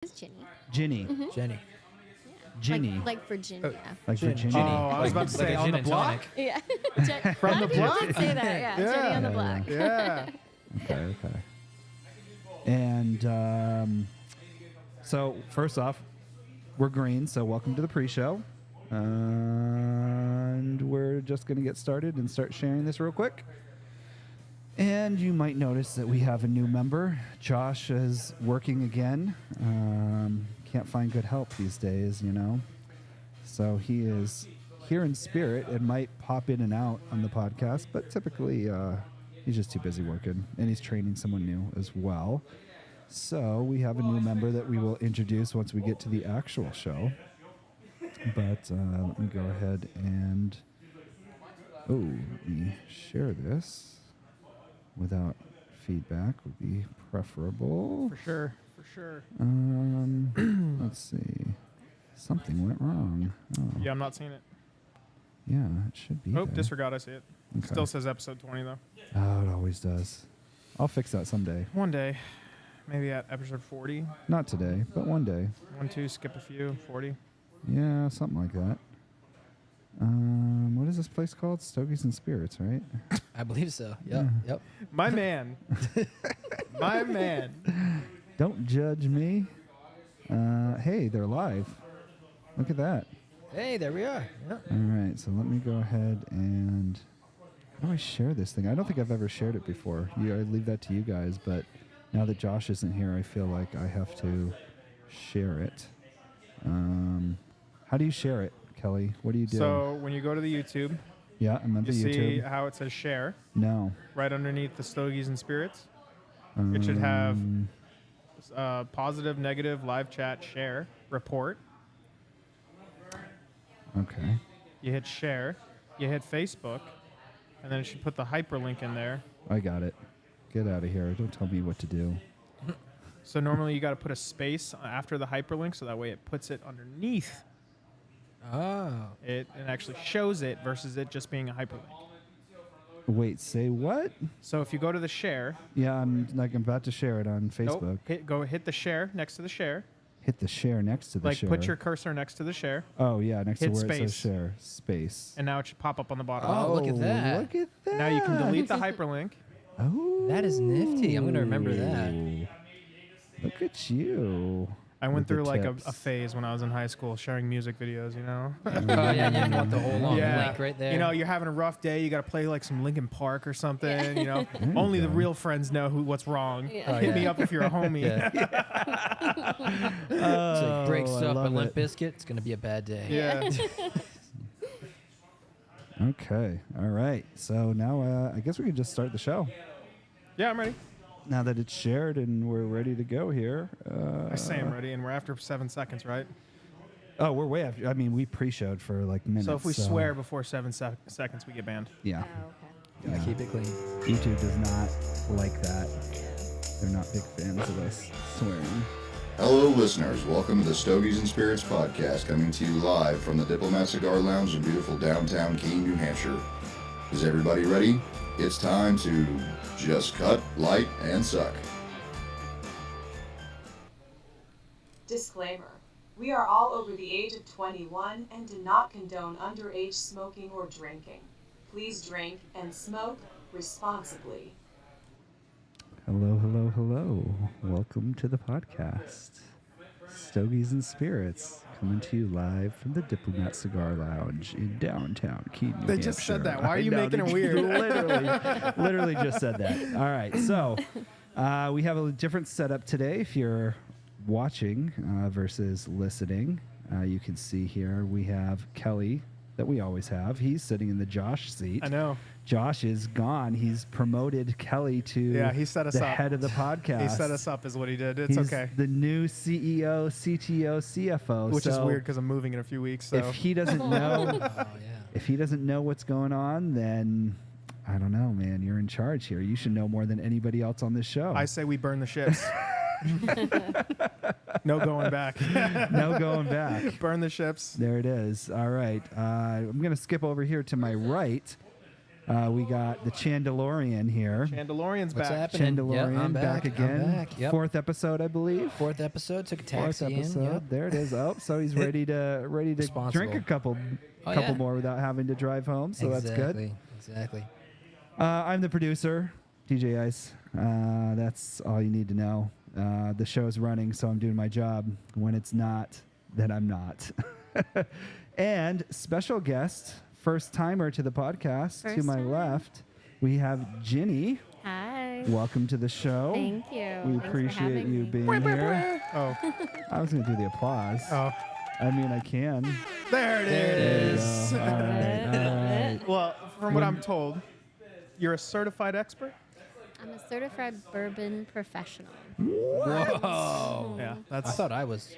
It's Ginny. Ginny. Jenny. Ginny. Like Virginia. Like Virginia. Oh, I was about to say on the block. Yeah. From the block? Did say that, yeah. Jenny on the block. Yeah. Okay. And so first off, we're green, so welcome to the pre-show. And we're just going to get started and start sharing this real quick. And you might notice that we have a new member. Josh is working again. Can't find good help these days, you know. So he is here in spirit and might pop in and out on the podcast, but typically he's just too busy working, and he's training someone new as well. So we have a new member that we will introduce once we get to the actual show. But let me go ahead and let me share this without feedback would be preferable. For sure. Let's see. Something went wrong. Oh. Yeah, I'm not seeing it. Yeah, it should be. Oh, there. disregard. I see it. Okay. Still says episode 20 though. Oh, it always does. I'll fix that someday. One day, maybe at episode 40. Not today, but one day. 1, 2, skip a few. 40. Yeah, something like that. What is this place called? Stogies and Spirits, right? I believe so. Yep. Yep. My man. My man. Don't judge me. Hey, they're live. Look at that. Hey, there we are. Yep. All right, so let me go ahead and how do I share this thing? I don't think I've ever shared it before. I leave that to you guys, but now that Josh isn't here, I feel like I have to share it. How do you share it, Kelly? What do you do? So when you go to the YouTube, yeah, I'm on the you YouTube. see how it says share No. right underneath the Stogies and Spirits. It should have positive, negative, live chat, share, report. Okay. You hit share, you hit Facebook, and then it should put the hyperlink in there. I got it. Get out of here. Don't tell me what to do. So normally you got to put a space after the hyperlink, so that way it puts it underneath Oh. it and actually shows it versus it just being a hyperlink. Wait, say what? So if you go to the share, Yeah, I'm about to share it on Facebook. hit the share next to the share. Hit the share next to the share. Put your cursor next to the share, Oh, yeah, next hit to where it says space. share. Space. and now it should pop up on the bottom. Oh, look at that. Look at that. Now you can delete the hyperlink. Oh. That is nifty. I'm going to remember that. Look at you. I went With the through like a tips. phase when I was in high school sharing music videos, you know? Oh, yeah, you want the whole long link right there. You know, you're having a rough day, you got to play like some Linkin Park or something, you know? you Only the go. real friends know what's wrong. Yeah. Oh, Hit yeah. me up if you're a homie. It's like break I stuff love and Limp it. Bizkit. It's going to be a bad day. Yeah. Okay. All right. So now I guess we can just start the show. Yeah, I'm ready. Now that it's shared and we're ready to go here. I say I'm ready, and we're after 7 seconds, right? Oh, we're way after. I mean, we pre-showed for like minutes. So if we swear before 7 seconds, we get banned. Yeah. Oh, okay. Gotta keep it clean. YouTube does not like that. They're not big fans of us swearing. Hello, listeners. Welcome to the Stogies and Spirits podcast, coming to you live from the Diplomat Cigar Lounge in beautiful downtown Keene, New Hampshire. Is everybody ready? It's time to just cut, light, and suck. Disclaimer. We are all over the age of 21 and do not condone underage smoking or drinking. Please drink and smoke responsibly. Hello, hello, hello. Welcome to the podcast. Stogies and Spirits, coming to you live from the Diplomat Cigar Lounge in downtown Keene, New They just said Hampshire. that. Why are you I know, making it they weird? literally just said that. All right, so we have a different setup today. If you're watching versus listening, you can see here we have Kelly that we always have. He's sitting in the Josh seat. I know. Josh is gone. He's promoted Kelly to He set us the up. head of the podcast. He set us up is what he did. It's He's okay. the new CEO, CTO, CFO. Which is So weird because I'm moving in a few weeks. So if he doesn't know, Oh, yeah. if he doesn't know what's going on, then I don't know, man. You're in charge here. You should know more than anybody else on this show. I say we burn the ships. No going back. No going back. Burn the ships. There it is. All right. I'm going to skip over here to my right. We got the Chandelorian here. Chandelorian's What's back. happening? Chandelorian I'm back again. I'm back. Yep. Fourth episode, I believe. Fourth episode. Took a Fourth taxi episode. in. Yep. There it is. Oh, so he's ready to Responsible. drink a couple Oh, yeah. more without having to drive home. So that's good. Exactly. I'm the producer, DJ Ice. That's all you need to know. The show's running, so I'm doing my job. When it's not, then I'm not. And special guest, first timer to the podcast, to First my time. left, we have Ginny. Hi. Welcome to the show. Thank you. We Thanks for appreciate having you me. being here. Oh, I was going to do the applause. oh, I mean, I can. there it There it is. is. All right, all right. Well, from what I'm told, you're a certified expert. I'm a certified bourbon professional. Whoa. Yeah, I that's thought I was.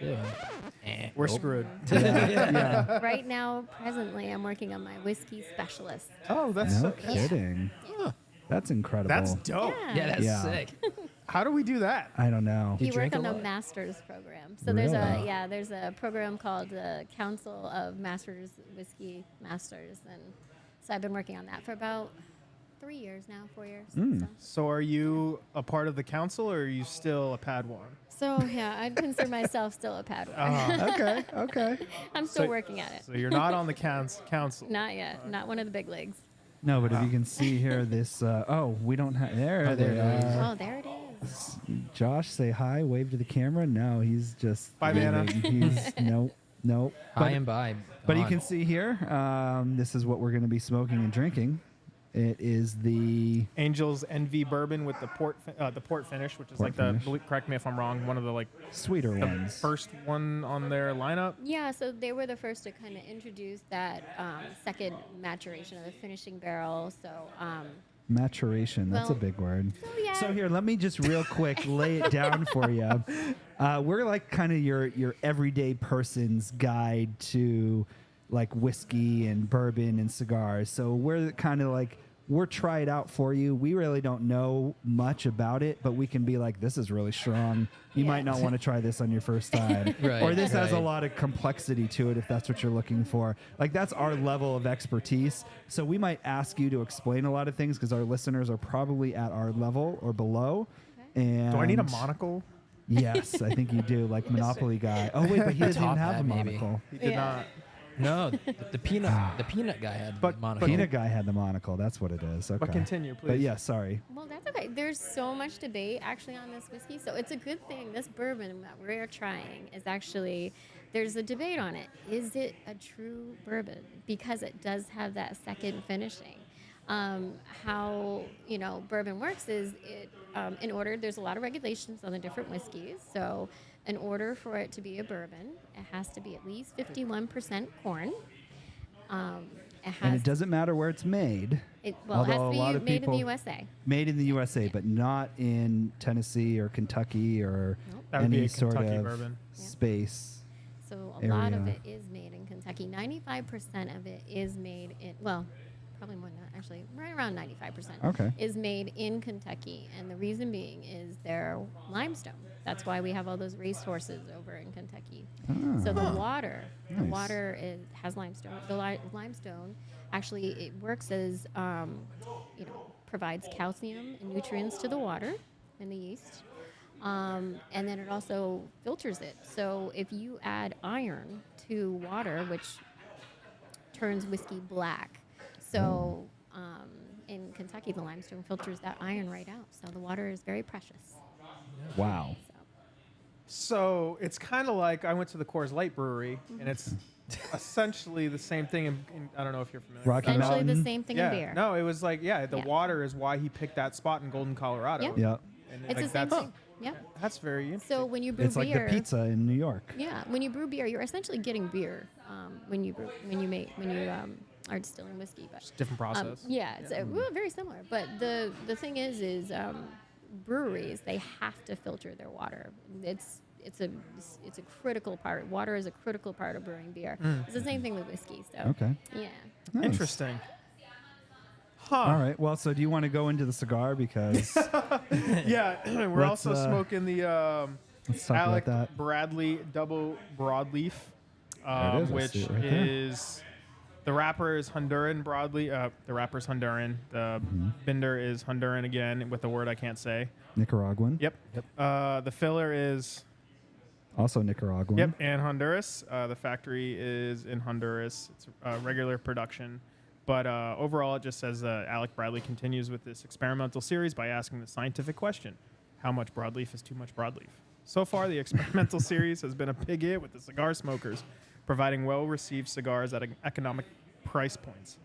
we're Nope. screwed. Yeah. Right now, presently, I'm working on my whiskey specialist. Oh, that's No so, kidding. That's incredible. that's dope. Yeah, that's Yeah. sick. How do we do that? I don't know. You You work drink a on the lot? master's program. So there's Really? there's a program called the Council of Masters Whiskey Masters, and so I've been working on that for about 3 years now, 4 years. So, are you a part of the council, or are you still a Padawan? So yeah, I'd consider myself still a Padawan. Okay, okay. I'm still so- working at it. So you're not on the council. Not yet. Not one of the big leagues. No, but if you can see here, this. We don't have. There there they it is. are. Oh, there it is. Josh, say hi. Wave to the camera. No, he's just. Bye, Vanna. leaving. He's nope. By and by. But you Gone. can see here. This is what we're going to be smoking and drinking. It is the. Angel's Envy bourbon with the port finish, which is Port like finish. correct me if I'm wrong, one of the Sweeter the ones. first one on their lineup. Yeah, so they were the first to kind of introduce that second maturation of the finishing barrel. So, Maturation. That's a Well, big word. so yeah. So here, let me just real quick lay it down for you. We're like kind of your everyday person's guide to like whiskey and bourbon and cigars. So we're kind of like we're try it out for you. We really don't know much about it, but we can be like, this is really strong. You Yeah. might not want to try this on your first time. Right, or this has a right. lot of complexity to it if that's what you're looking for. Like that's our level of expertise. So we might ask you to explain a lot of things because our listeners are probably at our level or below. And Do I need a monocle? Yes, I think you do. Like Monopoly guy. Oh wait, but he doesn't even Top have hat, a maybe. monocle. He did Yeah. not. No, the peanut guy had But- the monocle. Peanut guy had the monocle. That's what it is. Okay. But continue, please. But yeah, sorry. Well, that's okay. There's so much debate actually on this whiskey, so it's a good thing. This bourbon that we're trying is actually, there's a debate on it. Is it a true bourbon? Because it does have that second finishing. How bourbon works is it in order. There's a lot of regulations on the different whiskeys. So, in order for it to be a bourbon, it has to be at least 51% corn. It has And it doesn't matter where it's made. it although has a to lot be of made in people- the USA. Made in the USA, but not in Tennessee or Kentucky or Nope. That would be any a sort Kentucky of bourbon. space. So a lot of area. it is made in Kentucky. 95% of it is made in, well, probably more than that, actually, right around 95% Okay. is made in Kentucky. And the reason being is their limestone. That's why we have all those racehorses over in Kentucky. So the water, Nice. has limestone. The limestone, actually, it works as, provides calcium and nutrients to the water and the yeast. And then it also filters it. So if you add iron to water, which turns whiskey black, so in Kentucky, the limestone filters that iron right out. So the water is very precious. Wow. So. So it's kind of like I went to the Coors Light Brewery, and it's essentially the same thing. I don't know if you're familiar. Rocky with that. Essentially the Mountain? same thing Yeah. in beer. No, it was like the Yeah. water is why he picked that spot in Golden, Colorado. Yep. Yep. And It's like, the same that's, thing. Yeah. That's very interesting. So when you brew It's like beer, the pizza in New York. yeah, when you brew beer, you're essentially getting beer when you are distilling whiskey. But Different process. yeah, it's well, very similar. But the thing is breweries, they have to filter their water. It's a critical part. Water is a critical part of brewing beer. It's the same thing with whiskey. So Okay. yeah. Nice. Interesting. Huh. All right. Well, so do you want to go into the cigar because Yeah, we're Let's, also smoking the let's talk Alec about that. Bradley Double Broadleaf, There it is. I which see it right there. is The wrapper is Honduran broadleaf. The wrapper's Honduran. The binder is Honduran again with a word I can't say. Nicaraguan. Yep. The filler is Also Nicaraguan. yep, and Honduras. The factory is in Honduras. It's regular production. But overall, it just says Alec Bradley continues with this experimental series by asking the scientific question: how much broadleaf is too much broadleaf? So far, the experimental series has been a big hit with the cigar smokers, providing well-received cigars at economic price points.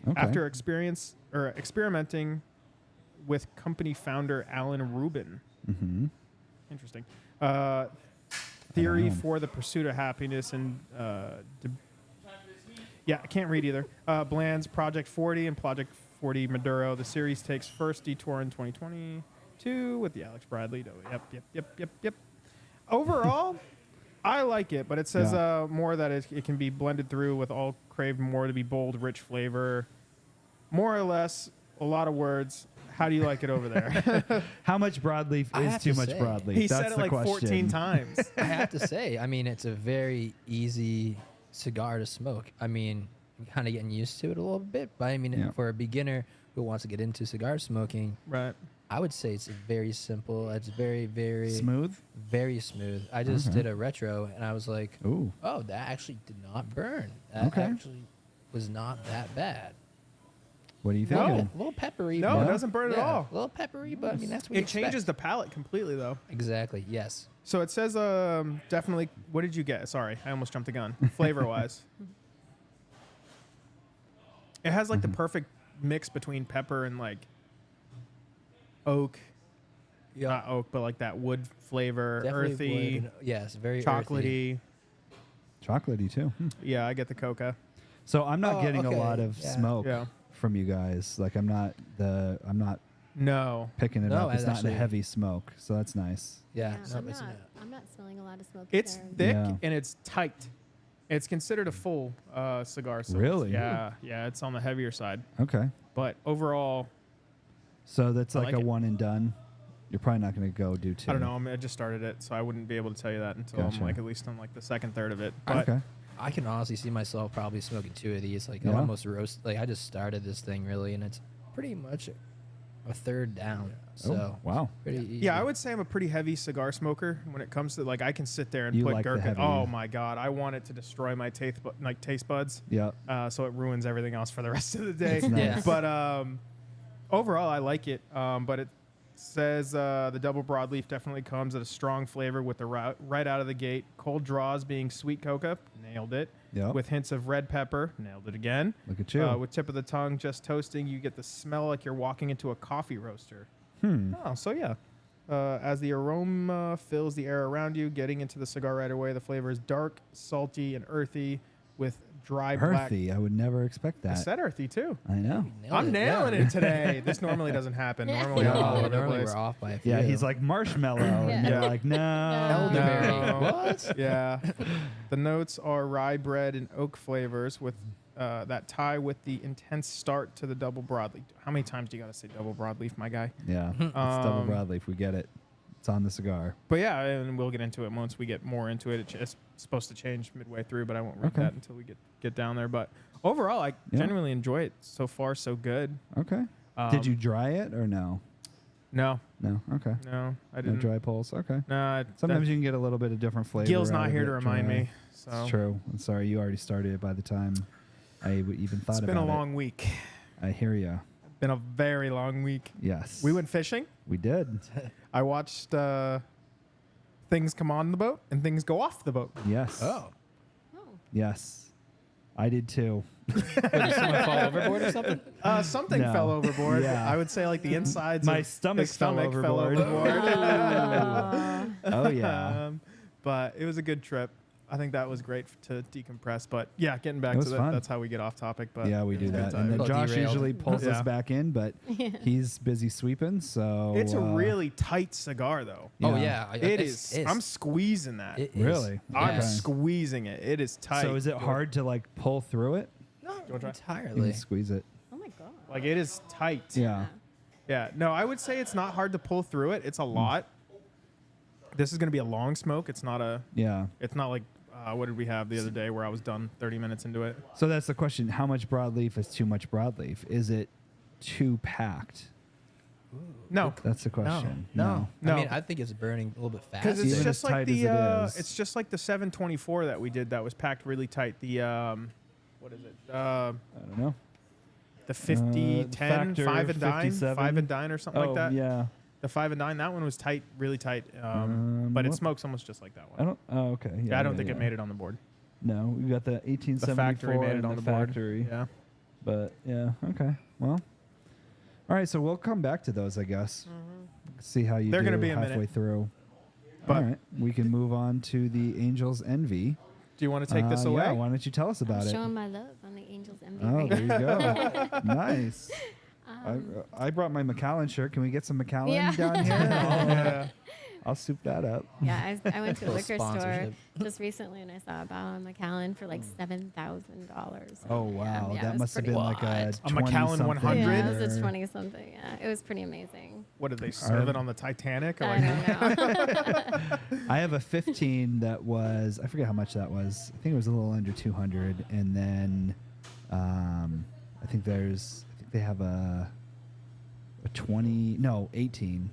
Okay. After experimenting with company founder Alan Rubin. Mm-hmm. Interesting. Theory know. for the pursuit of happiness and I can't read either. Bland's Project 40 and Project 40 Maduro. The series takes first detour in 2022 with the Alex Bradley. Oh, yep. Overall, I like it, but it says Yeah. more that it can be blended through with all craved more to be bold, rich flavor. More or less, a lot of words. How do you like it over there? How much broadleaf I is have too to much say, broadleaf? He That's said it the like question. 14 times. I have to say, I mean, it's a very easy cigar to smoke. I mean, I'm kind of getting used to it a little bit, but I mean, Yeah. for a beginner who wants to get into cigar smoking, Right. I would say it's very simple. It's very, very Smooth. very smooth. I just Okay. did a retro, and I was like, Ooh. oh, that actually did not burn. That Okay. actually was not that bad. What do you No. think? A little peppery. No, but- it doesn't burn at yeah, all. A little peppery, but I mean, that's what you It changes expect. the palate completely, though. Exactly, yes. So it says definitely. What did you get? Sorry, I almost jumped the gun. Flavor wise, it has like the perfect mix between pepper and like oak. Not oak, but like that wood flavor, Definitely earthy, wood. Yes, very earthy. chocolatey. Chocolatey too. Yeah, I get the coca. So I'm not Oh, getting okay. a lot of Yeah. smoke Yeah. from you guys. Like I'm not No, picking it No, up. It's not actually- a heavy smoke, so that's nice. Yeah, Yeah, no, it's not. I'm not smelling a lot of smoke. it's either. thick Yeah. and it's tight. It's considered a full cigar. So Really? Yeah, it's on the heavier side. Okay. But overall, So that's I like, like a it. one and done. You're probably not going to go do two. I don't know. I just started it, so I wouldn't be able to tell you that until Gotcha. I'm like at least on like the second third of it. But Okay. I can honestly see myself probably smoking two of these. Like Yeah. almost roast. Like I just started this thing really, and it's pretty much a third down. So Oh, wow. pretty easy. yeah, I would say I'm a pretty heavy cigar smoker when it comes to like I can sit there and You put like the gherkin. heavy- Oh my god, I want it to destroy my taste buds. Yeah. So it ruins everything else for the rest of the day. That's nice. Yeah. But overall, I like it. But it says the double broadleaf definitely comes at a strong flavor with the right out of the gate. Cold draws being sweet coca, nailed it. Yep. With hints of red pepper, nailed it again. Look at you. With tip of the tongue just toasting, you get the smell like you're walking into a coffee roaster. Hmm. Oh, so yeah. As the aroma fills the air around you, getting into the cigar right away, the flavor is dark, salty, and earthy with dry black. Earthy. I would never expect I that. said earthy too. I know. Nailed I'm it, nailing yeah. it today. This normally doesn't happen. Yeah. Normally, I'm all No, over the normally place. we're off by a few. Yeah, he's like marshmallow, and Yeah. you're like, no. elderberry. No. What? Yeah. The notes are rye bread and oak flavors with that tie with the intense start to the double broadleaf. How many times do you got to say double broadleaf, my guy? Yeah, it's double Um, broadleaf. We get it. It's on the cigar. But yeah, and we'll get into it once we get more into it. It's supposed to change midway through, but I won't read Okay. that until we get down there. But overall, I Yeah. genuinely enjoy it. So far, so good. Okay. Um, Did you dry it or no? No, No. Okay. no, I No didn't. dry pulse. Okay. No, Sometimes you can get a little bit of different flavor. Gil's out not of here it to remind dry. me. So It's true. I'm sorry. You already started it by the time I even thought it's about been a it. long week. I hear you. Been a very long week. Yes. We went fishing. We did. I watched things come on the boat and things go off the boat. Yes. Oh. Oh, Yes. I did too. What, did someone fall overboard or something? Something No. fell overboard. Yeah. I would say like the insides. My of stomach his fell stomach overboard. Aw. Oh yeah. But it was a good trip. I think that was great to decompress. But yeah, getting back It to was that, fun. that's how we get off topic. But Yeah, we it do was a good that. time. And then Got Josh derailed. usually pulls us Yeah. back in, but he's busy sweeping, so It's a really tight cigar, though. Oh Yeah. yeah, It is. I'm squeezing that. It is. Really? I'm Okay. squeezing it. It is tight. So is it hard to like pull through it? Not wanna try? You entirely. can squeeze it. Oh my god. Like it is tight. Yeah. Yeah. No, I would say it's not hard to pull through it. It's a lot. This is going to be a long smoke. It's not a. Yeah. It's not like What did we have the other day where I was done 30 minutes into it? So that's the question. How much broadleaf is too much broadleaf? Is it too packed? No, That's the question. No. I mean, I think it's burning a little bit fast. because it's Even just as like tight as the it is. it's just like the 724 that we did that was packed really tight. The what is it? I don't know. The 50 the 10 Factor 5 and dine, 57. 5 and dine or something like that. Yeah. The 5 and dine, that one was tight, really tight. But it what- smokes almost just like that I one. don't. Oh, okay. Yeah. Yeah, I don't think it made it on the board. No, we got the 1874 The factory made it and on the the board. factory. Yeah. But yeah, okay. Well, all right. So we'll come back to those, I guess. See how you They're do gonna be a halfway minute. through. But- all right, we can move on to the Angels Envy. Do you want to take this away? Yeah, why don't you tell us about I'm it? showing my love on the Angels MV Oh, right there you now. go. Nice. I brought my McAllen shirt. Can we get some McAllen Yeah. down here? Yeah. I'll soup that up. Yeah, I went to a Little liquor store sponsorship. just recently and I saw a bottle of Macallan for like $7,000. Oh wow, yeah, it that was must have pretty- been like a A Macallan 100? Yeah, it was or- a 20 something. Yeah, it was pretty amazing. What did they serve it on the Titanic? Or I like, don't know. I have a 15 that was, I forget how much that was. I think it was a little under 200. And then I think they have a 20, no, 18.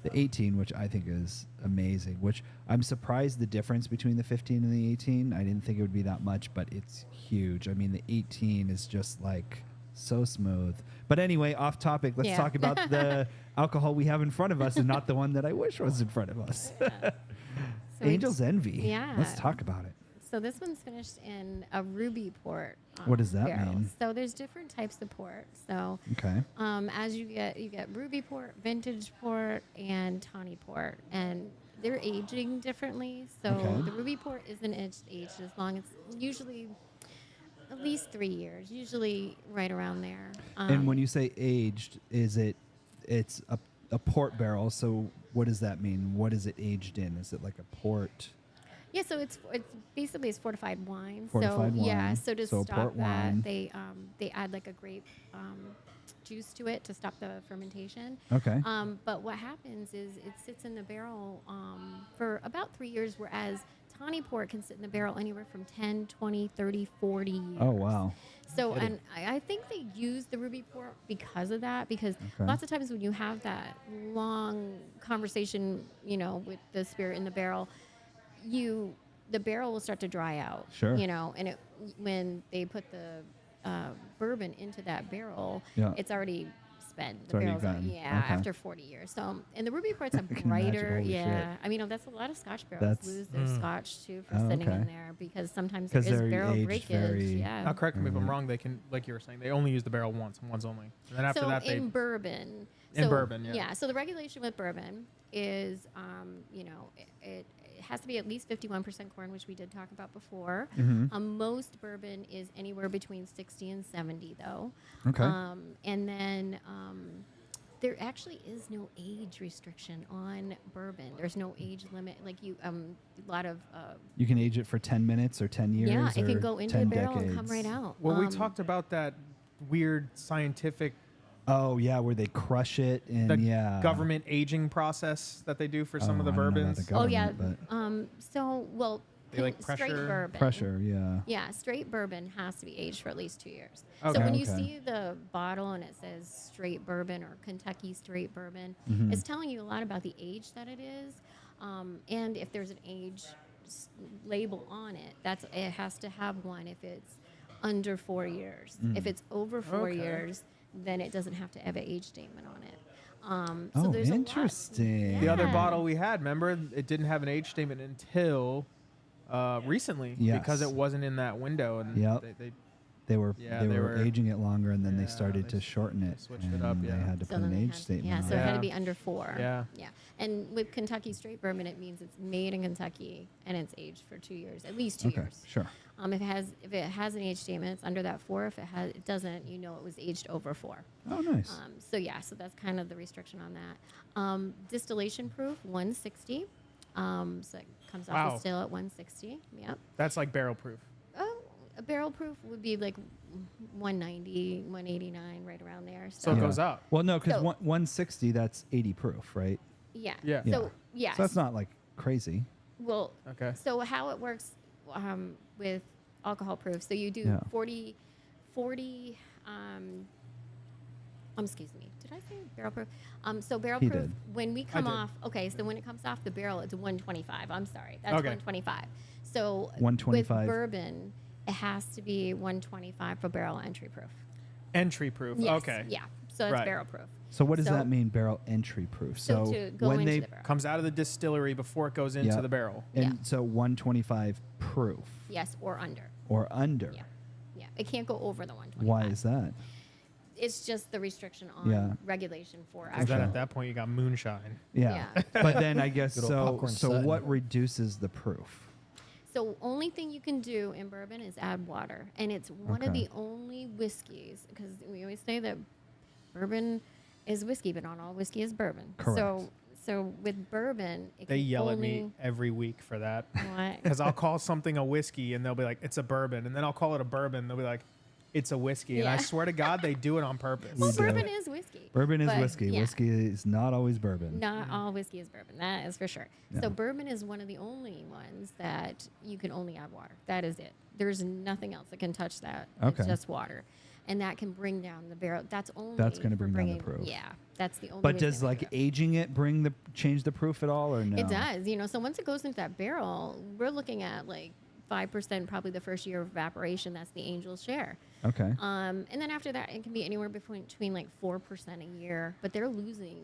The 18, which I think is amazing, which I'm surprised the difference between the 15 and the 18. I didn't think it would be that much, but it's huge. I mean, the 18 is just like so smooth. But anyway, off topic, let's Yeah. talk about the alcohol we have in front of us and not the one that I wish was in front of us. So we Angel's just- Envy. Yeah. Let's talk about it. So this one's finished in a ruby port. What does that barrel. mean? So there's different types of port. So Okay. as you get ruby port, vintage port, and tawny port, and they're aging differently. So Okay. the ruby port isn't aged as long. It's usually at least 3 years, usually right around there. And when you say aged, it's a port barrel. So what does that mean? What is it aged in? Is it like a port? Yeah, so it's basically it's fortified wine. Fortified so yeah, wine. so to So stop port that, wine. they add like a grape juice to it to stop the fermentation. Okay. But what happens is it sits in the barrel for about 3 years, whereas tawny port can sit in the barrel anywhere from 10, 20, 30, 40 years. Oh, wow. So, and I think they use the ruby port because of that, because Okay. lots of times when you have that long conversation, with the spirit in the barrel, the barrel will start to dry out. Sure. And when they put the bourbon into that barrel, Yeah. it's already spent. It's already gone. Okay. After 40 years. So, and the ruby port's a can imagine. brighter, Holy yeah. shit. I mean, that's a lot of Scotch barrels That's- lose their Scotch too for Oh, sitting in okay. there because sometimes 'Cause there is they're barrel aged breakage. very- Yeah. now, correct me if I'm wrong. They can, like you were saying, they only use the barrel once and once only. And then after So that, they in bourbon. In bourbon, yeah. Yeah. So the regulation with bourbon is, it has to be at least 51% corn, which we did talk about before. Mm-hmm. Most bourbon is anywhere between 60 and 70, though. Okay. And then there actually is no age restriction on bourbon. There's no age limit. Like a lot of You can age it for 10 minutes or 10 years. yeah, it or can go into 10 the barrel decades. and come right out. well, we talked about that weird scientific Oh, yeah, where they crush it and the yeah. government aging process that they do for some of the I don't know about bourbons. the Oh yeah. government, They like straight pressure- bourbon. Pressure, yeah. Yeah, straight bourbon has to be aged for at least 2 years. Okay. So when you Okay. see the bottle and it says straight bourbon or Kentucky straight bourbon, Mm-hmm. it's telling you a lot about the age that it is, and if there's an age label on it, it has to have one if it's under 4 years. If it's over 4 Okay. years, then it doesn't have to have an age statement on it. Oh, so there's a lot- interesting. The other Yeah. bottle we had, remember, it didn't have an age statement until recently because Yes. it wasn't in that window. And Yep. they They were Yeah, they they were were- aging it longer, and then they yeah, started they to shorten it. switched it and up, They yeah. had to So put then an they age had- statement. Yeah, on so it. it had Yeah. to be under 4. Yeah. Yeah. And with Kentucky straight bourbon, it means it's made in Kentucky and it's aged for 2 years, at least 2 Okay, years. sure. If it has an age statement, it's under that 4. If it doesn't, it was aged over 4. Oh, nice. So yeah, so that's kind of the restriction on that. Distillation proof 160. So it comes off Wow. the still at 160. Yep. That's like barrel proof. Oh, a barrel proof would be like 190, 189, right around there. So it goes up. Well, no, because So- 160, that's 80 proof, right? Yeah. Yeah. So yes. So that's not like crazy. Well, Okay. so how it works, with alcohol proof. So you do Yeah. 40 excuse me, did I say barrel proof? So barrel He proof, did. when we come did. off, okay, so when it comes off the barrel, it's 125. I'm sorry, that's Okay. 125. So 125. with bourbon, it has to be 125 for barrel entry proof. Entry proof. Yes, Okay. yeah, so it's Right. barrel proof. So what does So- that mean, barrel entry proof? So to go when into they the barrel. Comes out of the distillery before it goes into Yeah. the barrel. and Yeah. so 125 proof Yes, or under. or under. Yeah, yeah, it can't go over the 125. Why is that? It's just the restriction on Yeah. regulation for Because then actual. at that point you got moonshine. Yeah. Yeah. But then I guess Good old so. popcorn So Sutton. what reduces the proof? So only thing you can do in bourbon is add water, and it's one of Okay. the only whiskeys, because we always say that bourbon is whiskey, but not all whiskey is bourbon. Correct. So with bourbon, it They can yell at only, me every week for that. What? Because I'll call something a whiskey and they'll be like, it's a bourbon. And then I'll call it a bourbon. They'll be like, it's a whiskey. And I Yeah. swear to God, they do it on purpose. Well, do. bourbon is whiskey. Bourbon is but whiskey. yeah. Whiskey is not always bourbon. Not all whiskey is bourbon. That is for sure. Yeah. So bourbon is one of the only ones that you can only add water. That is it. There's nothing else that can touch that. Okay. It's just water, and that can bring down the barrel. That's only. That's gonna for bring down the bringing- proof. Yeah, that's the only. But way does it's gonna like do it. aging it change the proof at all or no? It does. So once it goes into that barrel, we're looking at like 5% probably the first year of evaporation. That's the angel's share. Okay. And then after that, it can be anywhere between like 4% a year. But they're losing,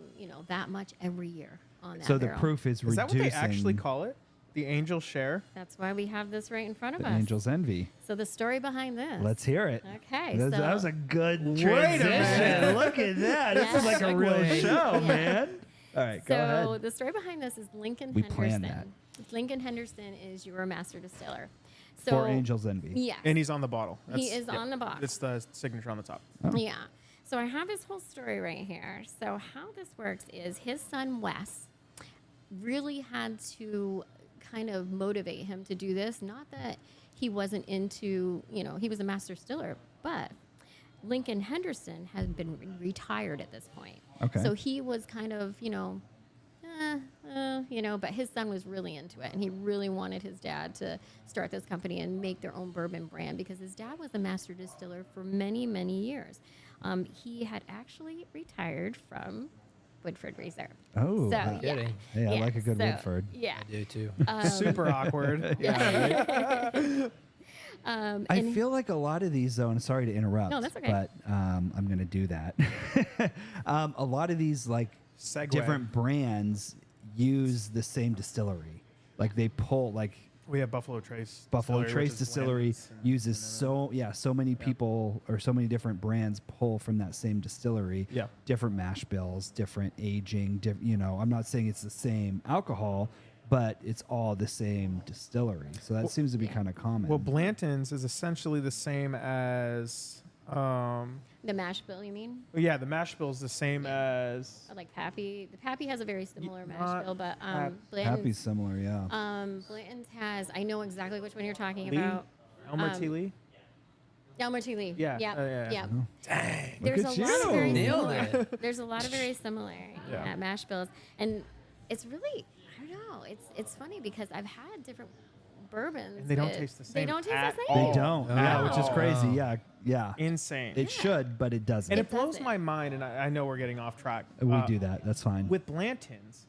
that much every year on that So the barrel. proof is Is reducing. that what they actually call it? The angel share? That's why we have this right in front of the us. angel's envy? So the story behind this. Let's hear it. Okay, That so was a good Wait a transition. minute. Look at that. This is like a real Segue. show, man. All right, go So ahead. the story behind this is Lincoln We Henderson. planned that. Lincoln Henderson is your master distiller. So For Angel's Envy. Yes. And he's on the bottle. He is on the box. It's the signature on the top. Oh. Yeah. So I have his whole story right here. So how this works is his son Wes really had to kind of motivate him to do this. Not that he wasn't into, he was a master distiller, but Lincoln Henderson had been retired at this point. Okay. So he was kind of, but his son was really into it, and he really wanted his dad to start this company and make their own bourbon brand because his dad was a master distiller for many, many years. He had actually retired from Woodford Reserve. Oh, so, wow. yeah. Kidding. Hey, I Yeah, like a good so, Woodford. Yeah. I do too. Super awkward. Yeah. I and feel like a lot of these, though, and sorry to interrupt. No, that's okay. But I'm going to do that. A lot of these, like, Segue. different brands use the same distillery. Like, they pull, like, We have Buffalo Trace. Buffalo Distillery, Trace which is Distillery Blanton's and- uses so many people or so many different brands pull from that same distillery. Yeah. Different mash bills, different aging. I'm not saying it's the same alcohol, but it's all the same distillery. So that seems to be yeah. kind of common. Well, Blanton's is essentially the same as. the mash bill, you mean? Yeah, the mash bill is the same as. Or like Pappy. The Pappy has a very similar mash not bill, but Pap- Blanton's, Happy's similar, yeah. Blanton's has. I know exactly which one you're talking Lee? about. Elmer T. Lee? Elmer T. Lee. Yeah, Yep. yeah. Yep. Dang. There's at a lot of you. very Nailed similar. it. There's a lot of very similarity Yeah. at mash bills, and it's really I don't know. It's funny because I've had different bourbons. And they don't with- taste the They same don't taste at the all. same. They don't. Yeah, which is Oh. crazy. Yeah, yeah. Insane. It should, but it doesn't. and It it blows doesn't. my mind, and I know we're getting off track. we do that. That's fine. With Blanton's,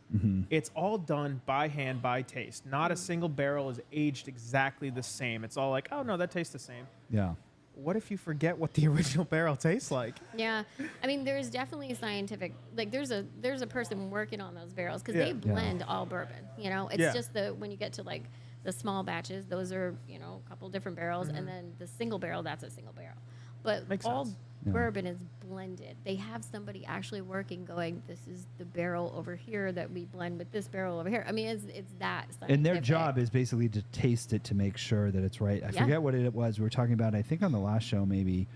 it's all done by hand, by taste. Not a single barrel is aged exactly the same. It's all like, oh no, that tastes the same. Yeah. What if you forget what the original barrel tastes like? Yeah, I mean, there's definitely scientific. Like, there's a person working on those barrels because Yeah. they blend all bourbon. It's Yeah. just when you get to like the small batches, those are a couple different barrels, and then the single barrel, that's a single barrel. But Makes all sense. Yeah. bourbon is blended. They have somebody actually working, going, this is the barrel over here that we blend with this barrel over here. I mean, it's that. And their scientific. job is basically to taste it to make sure that it's right. I Yeah. forget what it was. We were talking about, I think on the last show maybe,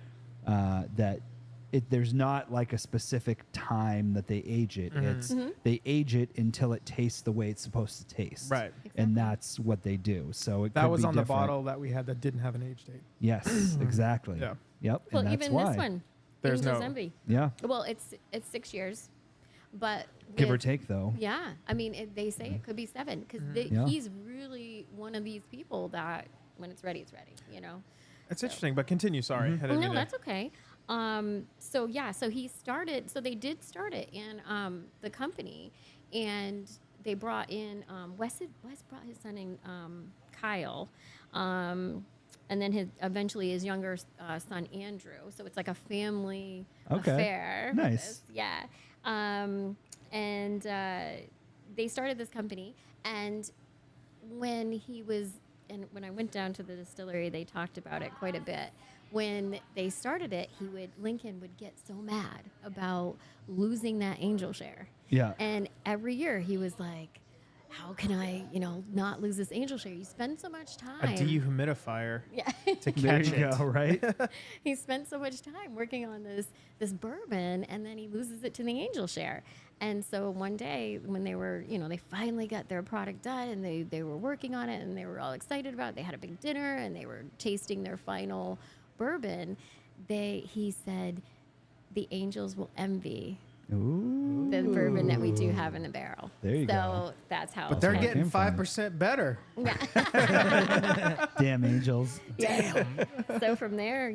that there's not like a specific time that they age it. It's they age it until it tastes the way it's supposed to taste. Right. And Exactly. that's what they do. So it That could was be on the different. bottle that we had that didn't have an age date. Yes, exactly. Yeah. Yep. Well, and that's even why. this one, There's Angel's no- Envy. Yeah. Well, it's 6 years, but Give or with- take though. Yeah, I mean, they say it could be 7 because Yeah. he's really one of these people that when it's ready, it's ready. You know. It's So- interesting, but continue. Sorry. I didn't mean No, to- that's okay. So yeah, so he started. So they did start it in the company, and they brought in Wes brought his son in Kyle, and then eventually his younger son Andrew. So it's like a family Okay. affair. Nice. This, yeah, and they started this company, and when he was and when I went down to the distillery, they talked about it quite a bit. When they started it, Lincoln would get so mad about losing that angel share. Yeah. And every year he was like, how can I, not lose this angel share? You spend so much a time. dehumidifier Yeah. to There catch you it. go, right? He spent so much time working on this bourbon, and then he loses it to the angel share. And so one day when they were, they finally got their product done, and they were working on it, and they were all excited about it. They had a big dinner, and they were tasting their final bourbon. He said, the angels will envy Ooh. the bourbon that we do have in the barrel. There you so go. that's how. But they're Where it getting came from. 5% better. Yeah. Damn angels. So from there,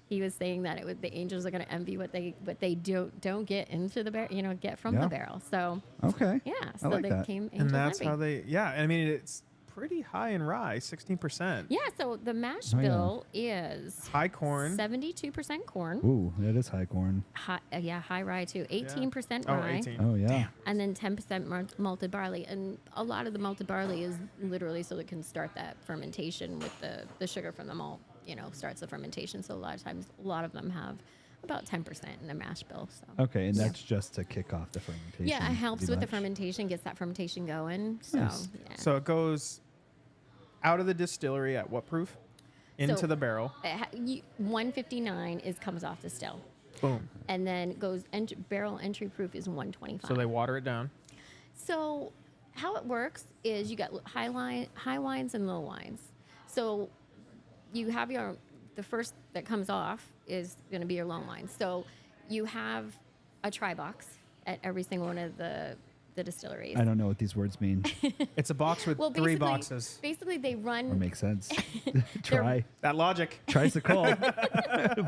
he was saying that the angels are going to envy what they don't get into the barrel, get from Yeah. the barrel. So Okay. yeah, I so like they that. became angels And that's envy. how they, I mean, it's pretty high in rye, 16%. Yeah, so the mash Oh, yeah. bill is High corn. 72% corn. Ooh, that is high corn. High rye too. 18% Oh, rye. 18. Oh yeah. And then 10% malted barley. And a lot of the malted barley is literally so it can start that fermentation with the sugar from the malt, starts the fermentation. So a lot of times, a lot of them have about 10% in their mash bill. So. Okay, and that's just to kick off the fermentation. Yeah, it helps pretty with the much. fermentation, gets that fermentation going. So, Nice. yeah. So it goes out of the distillery at what proof? Into So- the barrel. 159 comes off the still. Boom. And then goes barrel entry proof is 125. So they water it down. So how it works is you got high wines and low wines. So you have the first that comes off is going to be your low wine. So you have a try box at every single one of the distilleries. I don't know what these words mean It's a box with three boxes. Basically, they or run. make sense. Try. That logic. Tricycle.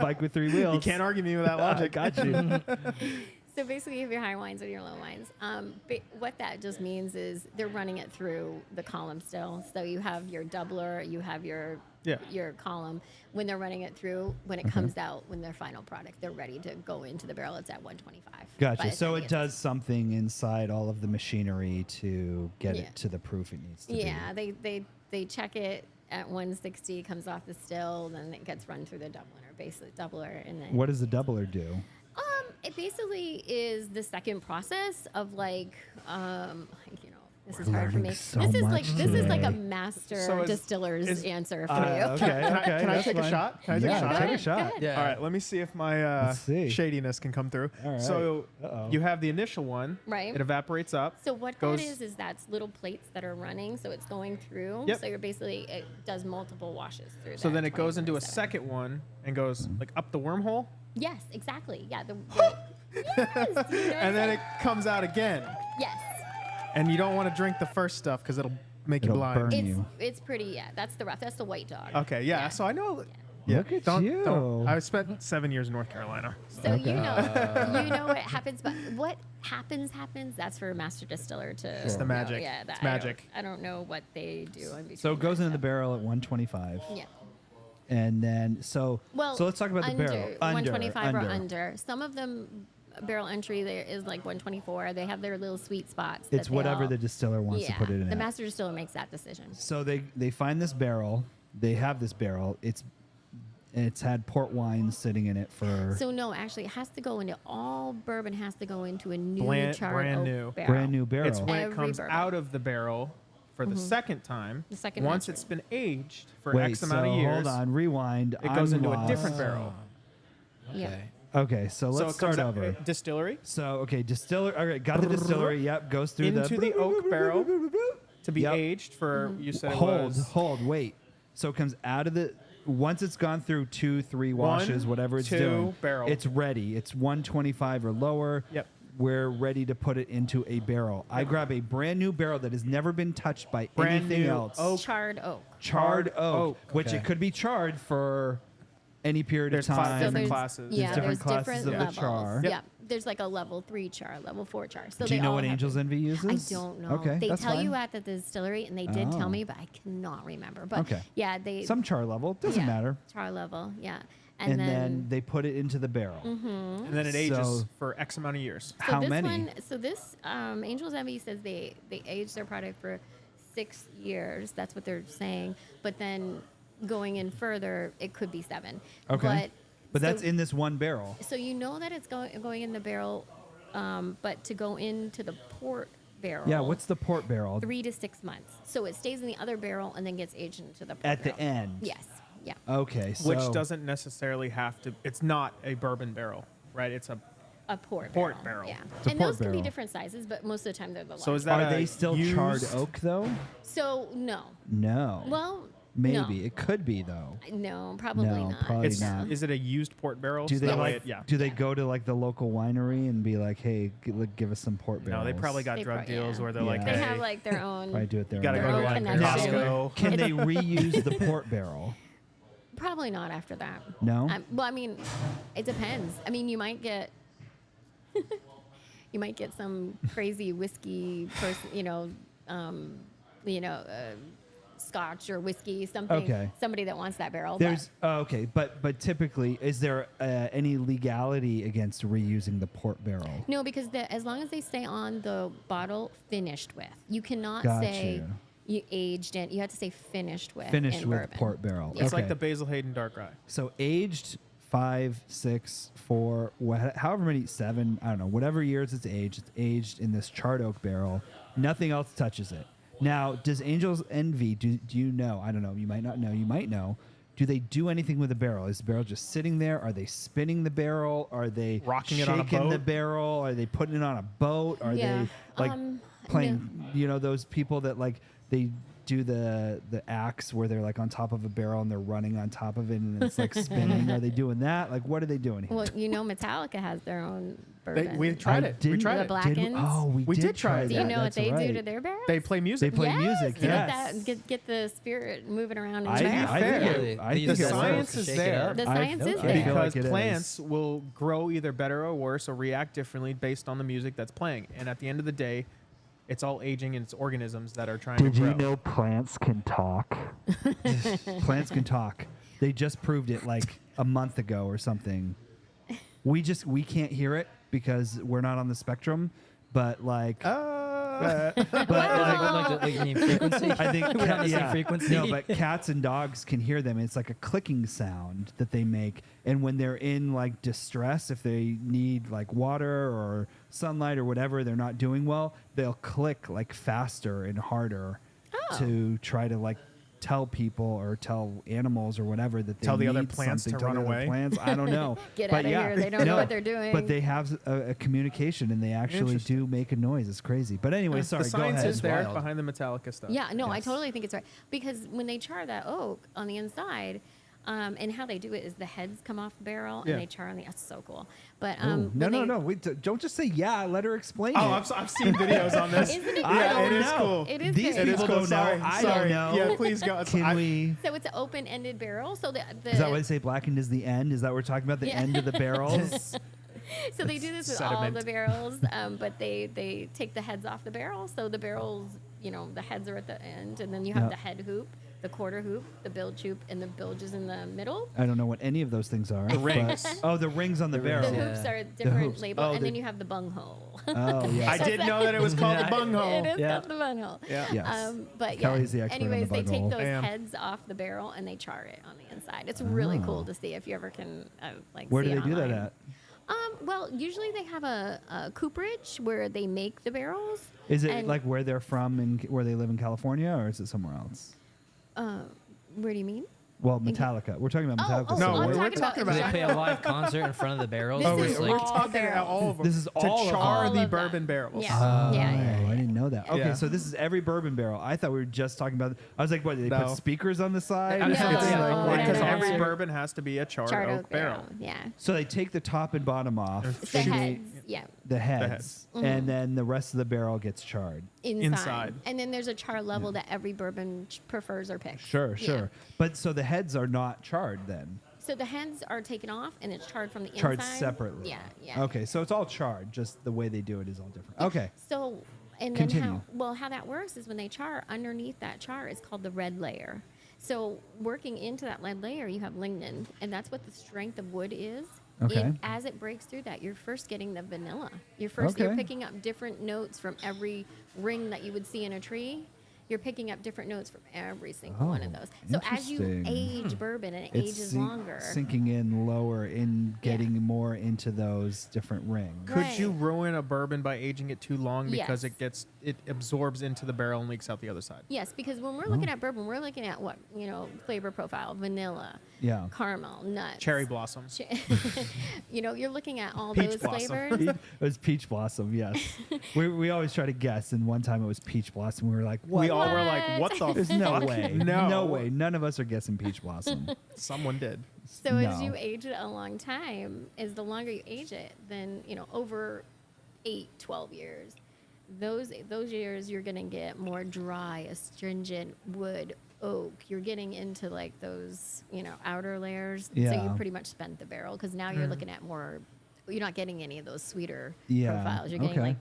Bike with three wheels. You can't argue me with that I logic. got you. So basically, you have your high wines and your low wines. What that just means is they're running it through the column still. So you have your doubler, you have your column. When they're running it through, when it comes out, when their final product, they're ready to go into the barrel. It's at 125. by Gotcha. the So time it gets- does something inside all of the machinery to get Yeah. it to the proof it needs to Yeah, be. they check it at 160, comes off the still, then it gets run through the doubler, and then What does the doubler do? it basically is the second process of this is We're hard for me. learning so This is much like a today. master So distiller's is- answer for you. Okay, Can I that's take a fine. shot? Can I take a Yeah, shot? take Go a ahead, shot. go ahead. Yeah. All right, let me see if my Let's see. shadiness can come through. All right. So Uh-oh. you have the initial one. Right. It evaporates up. So what goes, that is that's little plates that are running, so it's going through. Yep. So you're basically it does multiple washes through. So that then it goes into a 24/7. second one and goes like up the wormhole, Yes, exactly. Yeah. Yes. and then it comes out again. Yes. And you don't want to drink the first stuff because it'll make It'll you blind. burn. It's you. it's pretty. Yeah. That's the rough. That's the white dog. Okay, yeah. So I know. Yeah. Look at don't, you. Don't. I spent 7 years in North Carolina. So Okay. you know what happens, but what happens. That's for a master distiller to. It's the know. magic. Yeah, It's that, magic. I don't know what they do. In between So it goes that into the stuff. barrel at 125. Yeah. And then, so let's talk about the barrel. 125 or under. Some of them barrel entry there is like 124. They have their little sweet spots. It's that they whatever all- the distiller wants to put it in. The at. master distiller makes that decision. So they find this barrel. They have this barrel. It's had port wine sitting in it for So no, actually, it has to go into all bourbon has to go into a new Brand charred oak new. barrel. brand new barrel. It's when it Every comes bourbon. out of the barrel for the second time. The second Once master. it's been aged for Wait, X amount so of years, hold on, rewind. it goes I'm into a lost. different barrel. Yeah. Okay. Okay, so So let's it comes start out- over. Distillery So okay, distiller. All right, got the distillery. Yep, goes through into the oak barrel to be Yep. aged for. You said it Hold, was hold, wait. So it comes out of the. Once it's gone through 2-3 washes, whatever it's 2 doing, barrel. it's ready. It's 125 or lower. Yep. we're ready to put it into a barrel. I grab a brand new barrel that has never been touched by Brand anything new else. oak. Charred oak. Charred oak, oak. which Okay. it could be charred for any period There's of cla- time. So different there's classes. Yeah, There's different there's classes different of the levels. char. Yep. Yeah, there's like a level 3 char, level 4 char. So Do they you know all what have Angel's Envy uses? I don't know. Okay, They that's tell fine. you at the distillery, and they did tell Oh. me, but I cannot remember. But Okay. yeah, they Some char level doesn't yeah, matter. Char level, yeah, And then they put it into the barrel. And then it ages So- for X amount of years. So How this many? One, so this Angel's Envy says they age their product for 6 years. That's what they're saying. But then going in further, it could be 7. Okay. But so- that's in this one barrel. So you know that it's going in the barrel, but to go into the port barrel. Yeah, what's the port barrel? 3 to 6 months. So it stays in the other barrel and then gets aged into the port At the barrel. end. Yes. Yeah. Okay, so Which doesn't necessarily have to. It's not a bourbon barrel, right? It's a. A port Port barrel. Yeah. It's a And port those can barrel. be different sizes, but most of the time they're the large. So is that Are a they still charred used- oak though? So no. No. Well, Maybe no. it could be though. No, probably No, not. probably It's, not. is it a used port barrel? Do So they that way like? it- yeah. Do they go to like the local winery and be like, "Hey, give us some port barrels"? No, they probably got They drug pro- deals yeah. where they're like, Yeah. They hey, have like their own. Probably do it their you gotta own go to Their like own connection. Costco. Can they reuse the port barrel? Probably not after that. No. Well, I mean, it depends. I mean, you might get. You might get some crazy whiskey person, Scotch or whiskey, something. Okay. Somebody that wants that barrel. There's okay, but typically, is there any legality against reusing the port barrel? No, because as long as they stay on the bottle finished with, you cannot Gotcha. say you aged in. You have to say finished with. Finished in with bourbon. port barrel. Yeah. It's like Okay. the Basil Hayden Dark Rye. So aged 5, 6, 4, however many, 7, I don't know, whatever years it's aged in this charred oak barrel. Nothing else touches it. Now, does Angel's Envy, do you know? I don't know. You might not know. You might know. Do they do anything with the barrel? Is the barrel just sitting there? Are they spinning the barrel? Are they Rocking it on a shaking the boat? barrel? Are they putting it on a boat? Are Yeah. they like playing, no. those people that like they do the axe where they're like on top of a barrel and they're running on top of it and it's like spinning? Are they doing that? Like, what are they doing here? Well, Metallica has their own bourbon. We tried I it. We didn't- tried The it. black- Did Blackens? we did try that. it. Do you know what That's they right. do to their barrels? They play They music. play Yes, music. get Yes. get the spirit moving around in I the think- barrel. I think fair. it- I They think use the it that science to is shake it there. up. The I science feel- is I there. feel like Because it is. plants will grow either better or worse or react differently based on the music that's playing. And at the end of the day, it's all aging and it's organisms that are trying to grow. plants can talk? Plants can talk. They just proved it like a month ago or something. We can't hear it because we're not on the spectrum, but like But Like the frequency. I think We're on the same frequency. No, but cats and dogs can hear them. It's like a clicking sound that they make. And when they're in like distress, if they need like water or sunlight or whatever, they're not doing well, they'll click like faster and harder Oh. to try to like tell people or tell animals or whatever that they Tell the other need plants something. to Tell run the other away? Plants, I don't know. Get But outta yeah, here. They don't know no, what they're doing. But they have a communication and they actually Interesting. do make a noise. It's crazy. But anyway, sorry, the go science ahead. is there Wild. behind the Metallica stuff. Yeah, no, I Yes. totally think it's right because when they char that oak on the inside, and how they do it is the heads come off the barrel Yeah. and they char on the. That's so cool. But Ooh, no, when no, they- no. Wait, don't just say yeah. Let her explain Oh, it. I've seen videos on this. Isn't it I cool? don't it is know. cool. It is These good. It is people cool. don't Sorry. know. I Sorry. don't know. Yeah, please go. Can we? So it's an open-ended barrel. So the Is that why they say blackened is the end? Is that what we're talking about? The Yeah. end of the barrels? so they do this with all sediment. the barrels, but they take the heads off the barrel. So the barrels, the heads are at the end, and then you have Yeah. the head hoop, the quarter hoop, the bilge hoop, and the bilge is in the middle. I don't know what any of those things are. The but- rings. Oh, the rings on the The The barrel. rings, hoops Yeah. are a different hoops. label, Oh, and the- then you have the bunghole. Oh, yeah. I did know that it was called the Yeah. bunghole. It is Yeah. called the bunghole. Yeah. Yes. But Kelly's the yeah. expert on the Anyways, they take bunghole. those I am. heads off the barrel and they char it on the inside. It's really Oh. cool to see if you ever can Where see do it they do that online. at? Well, usually they have a cooperage where they make the barrels. Is it and, like where they're from and where they live in California, or is it somewhere else? Where do you mean? Well, Metallica. We're talking about Metallica. oh, No, I'm where- we're talking talking about. Do about- they play a live concert in front of the barrels? This Oh, is wait, we're all talking barrels. about all of them. This is to all of them. char All the of them. bourbon barrels. Yeah. Oh, yeah. I didn't know that. Okay, Yeah. so this is every bourbon barrel. I thought we were just talking about. I was like, what? They No. put speakers on the side? I or was gonna something? say, No, Like, no, because no, every no. bourbon has to be a charred oak barrel. Yeah. So they take the top and bottom off, The and they- heads. Yeah. the heads, heads. and then the rest of the barrel gets charred. Inside. And then there's a char level that every bourbon prefers or picks. Sure, Yeah. sure. But so the heads are not charred then. So the heads are taken off and it's charred from the Charred inside. separately. Yeah, yeah. Okay, so it's all charred. Just the way they do it is all different. Okay. So, and Continue. then how that works is when they char, underneath that char is called the red layer. So working into that red layer, you have lignin, and that's what the strength of wood is. Okay. As it breaks through that, you're first getting the vanilla. You're Okay. picking up different notes from every ring that you would see in a tree. You're picking up different notes from every single one of Oh, those. So as you interesting. age bourbon and it It's ages longer, sinking in lower in Yeah. getting more into those different rings. Right. Could you ruin a bourbon by aging it too long because Yes. it absorbs into the barrel and leaks out the other side? yes, because when we're Oh. looking at bourbon, we're looking at what, flavor profile, vanilla, Yeah. caramel, nuts, Cherry blossom. you're looking at all Peach those blossom. flavors. It was peach blossom, yes. we always try to guess, and one time it was peach blossom. We were like, what? We all were like, What? what the There's no fuck? way. No. No way. None of us are guessing peach blossom. Someone did. So as No. you age it a long time, as the longer you age it, then over 8, 12 years, those years you're gonna get more dry, astringent wood, oak. You're getting into like those outer layers. So Yeah. you pretty much spent the barrel because now you're looking at more. You're not getting any of those sweeter Yeah, profiles. You're getting okay. like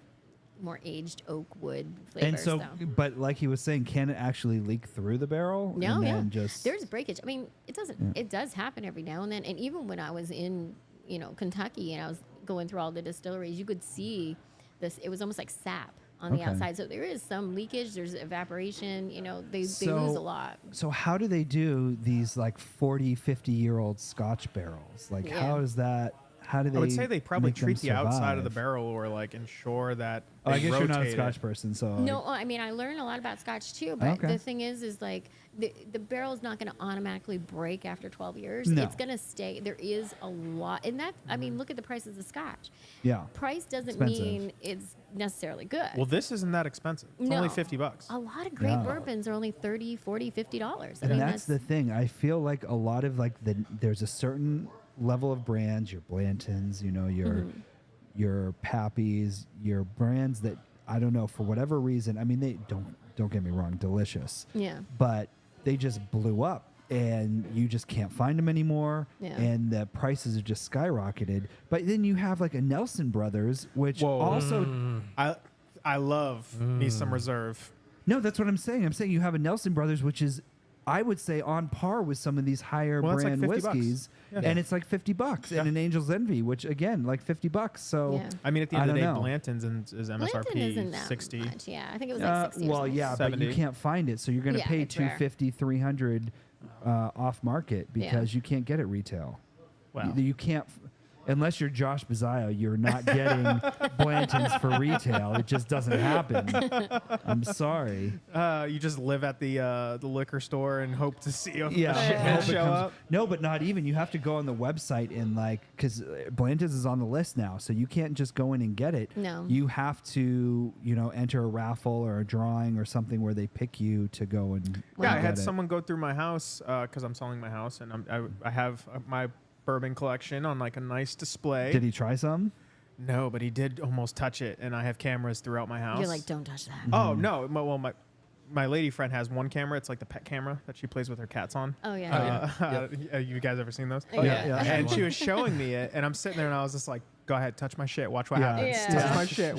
more aged oak wood flavors. And so, but like he was saying, can it actually leak through the barrel? No, and yeah. then just There's breakage. I mean, it doesn't. Yeah. It does happen every now and then. And even when I was in, Kentucky, and I was going through all the distilleries, you could see this. It was almost like sap on the Okay. outside. So there is some leakage. There's evaporation. They lose So- a lot. So how do they do these like 40, 50-year-old Scotch barrels? Like Yeah. how is that? How do they? I would say they probably make them treat the outside of the survive? barrel or like ensure that. Oh, I they guess you're not a rotate it. Scotch person, so No, I mean I learned a lot about Scotch too, but Okay. the thing is like the barrel's not going to automatically break after 12 years. No. It's going to stay. There is a lot, and that I mean, look at the prices of Scotch. yeah. Price doesn't Expensive. mean it's necessarily good. Well, this isn't that expensive. It's only No. $50. A lot of great Yeah. bourbons are only $30, $40, $50. I And mean, that's the thing. I feel like a lot of like there's a certain level of brands, your Blantons, Mm-hmm. your Pappies, your brands that I don't know for whatever reason. I mean, they don't get me wrong, delicious. Yeah. But they just blew up, and you just can't find them anymore. Yeah. And the prices have just skyrocketed. But then you have like a Nelson Brothers, which Whoa. also I love me some reserve. no, that's what I'm saying. I'm saying you have a Nelson Brothers, which is, I would say, on par with some of these higher Well, that's like brand $50. whiskeys, Yeah. and it's like $50, Yeah. and an Angel's Envy, which again, like $50. So, Yeah. I mean, at the I end of the day, don't know. Blanton's is Blanton MSRP isn't that 60. much. Yeah, I think it was like 60 or well, something. yeah, but you 70. can't find it, so you're going to Yeah, pay it's rare. $250, $300 off market because you can't get it retail. Wow. You can't. Unless you're Josh Bazile, you're not getting Blanton's for retail. It just doesn't happen. I'm sorry. You just live at the liquor store and hope to see a Yeah, shipment hope it show comes- up. No, but not even. You have to go on the website and because Blanton's is on the list now, so you can't just go in and get it. No. You have to, enter a raffle or a drawing or something where they pick you to go and. Yeah, I get had it. someone go through my house because I'm selling my house, and I have my bourbon collection on like a nice display. Did he try some? No, but he did almost touch it, and I have cameras throughout my house. You're like, don't touch that. Oh no! My lady friend has one camera. It's like the pet camera that she plays with her cats on. Oh, yeah. You guys ever seen those? Oh, yeah. yeah. And she was showing me it, and I'm sitting there, and I was just like, "Go ahead, touch my shit. Watch what Yeah. happens. Yeah. Touch my shit."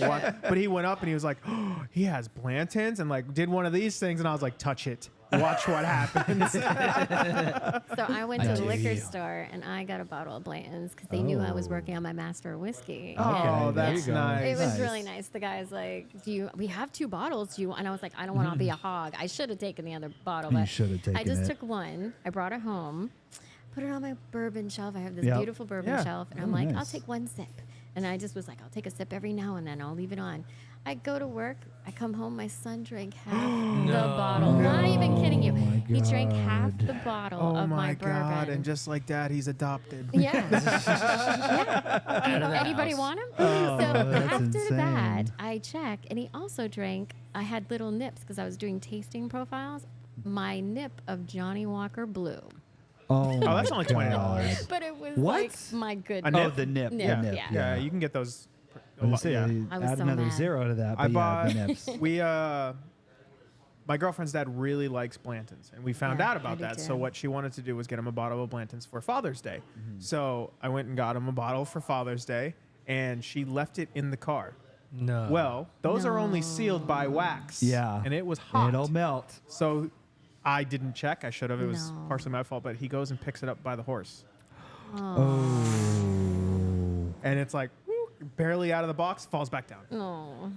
But he went up and he was like, "Oh, he has Blantons," and like did one of these things, and I was like, "Touch it. Watch what happens." So I went to I the do. liquor store and I got a bottle of Blanton's because they knew I was Oh. working on my master of whiskey. Oh, there that's you go. nice. It was Nice. really nice. The guy's like, we have 2 bottles. Do you? And I was like, I don't want to be a hog. I should have taken the other bottle. You But should have taken I just it. took one. I brought it home, put it on my bourbon shelf. I have this Yep. beautiful bourbon Yeah. shelf. And Oh, I'm like, I'll nice. take one sip. And I just was like, I'll take a sip every now and then. I'll leave it on. I go to work. I come home. My son drank half the bottle. Not even kidding you. my He drank half God. the bottle Oh of my bourbon. God! And just like Dad, he's adopted. Yeah. Anybody house. want him? Oh, So that's after that, insane. I check, and he also drank. I had little nips because I was doing tasting profiles. My nip of Johnny Walker Blue, Oh, that's my only $20. God. but it was What? like my good. A Oh, nip? the nip. Nip, the nip. yeah. Yeah, you can get those. I was gonna say, Yeah. I was add so another mad. 0 to that. But I yeah, bought. the nips. We my girlfriend's dad really likes Blanton's, and we found Yeah, out I about do that. too. So what she wanted to do was get him a bottle of Blanton's for Father's Day. Mm-hmm. So I went and got him a bottle for Father's Day, and she left it in the car. No. Well, those are only sealed by wax. Yeah. and it was hot. It'll melt. So I didn't check. I should have. It was No. partially my fault. But he goes and picks it up by the horse, Oh. and it's like woo, barely out of the box, falls back down. Oh,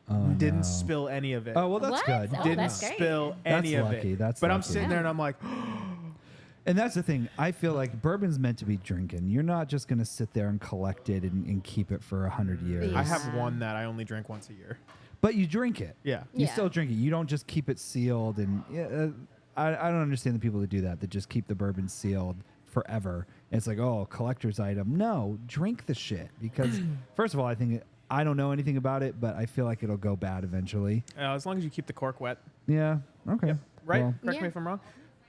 Oh, Didn't no. spill any of it. Oh, well, that's What? good. Oh, Didn't that's great. spill any That's of lucky, it. that's but I'm lucky. sitting there and I'm like, And that's the thing. I feel like bourbon's meant to be drinking. You're not just going to sit there and collect it and keep it for 100 years. I have Yeah. one that I only drink once a year. But you drink it. Yeah. You Yeah. still drink it. You don't just keep it sealed. And I don't understand the people that do that just keep the bourbon sealed forever. It's like, oh, collector's item. No, drink the shit. Because, first of all, I don't know anything about it, but I feel like it'll go bad eventually. As long as you keep the cork wet. Yeah. Okay. Right? Well, Correct me Yeah. if I'm wrong.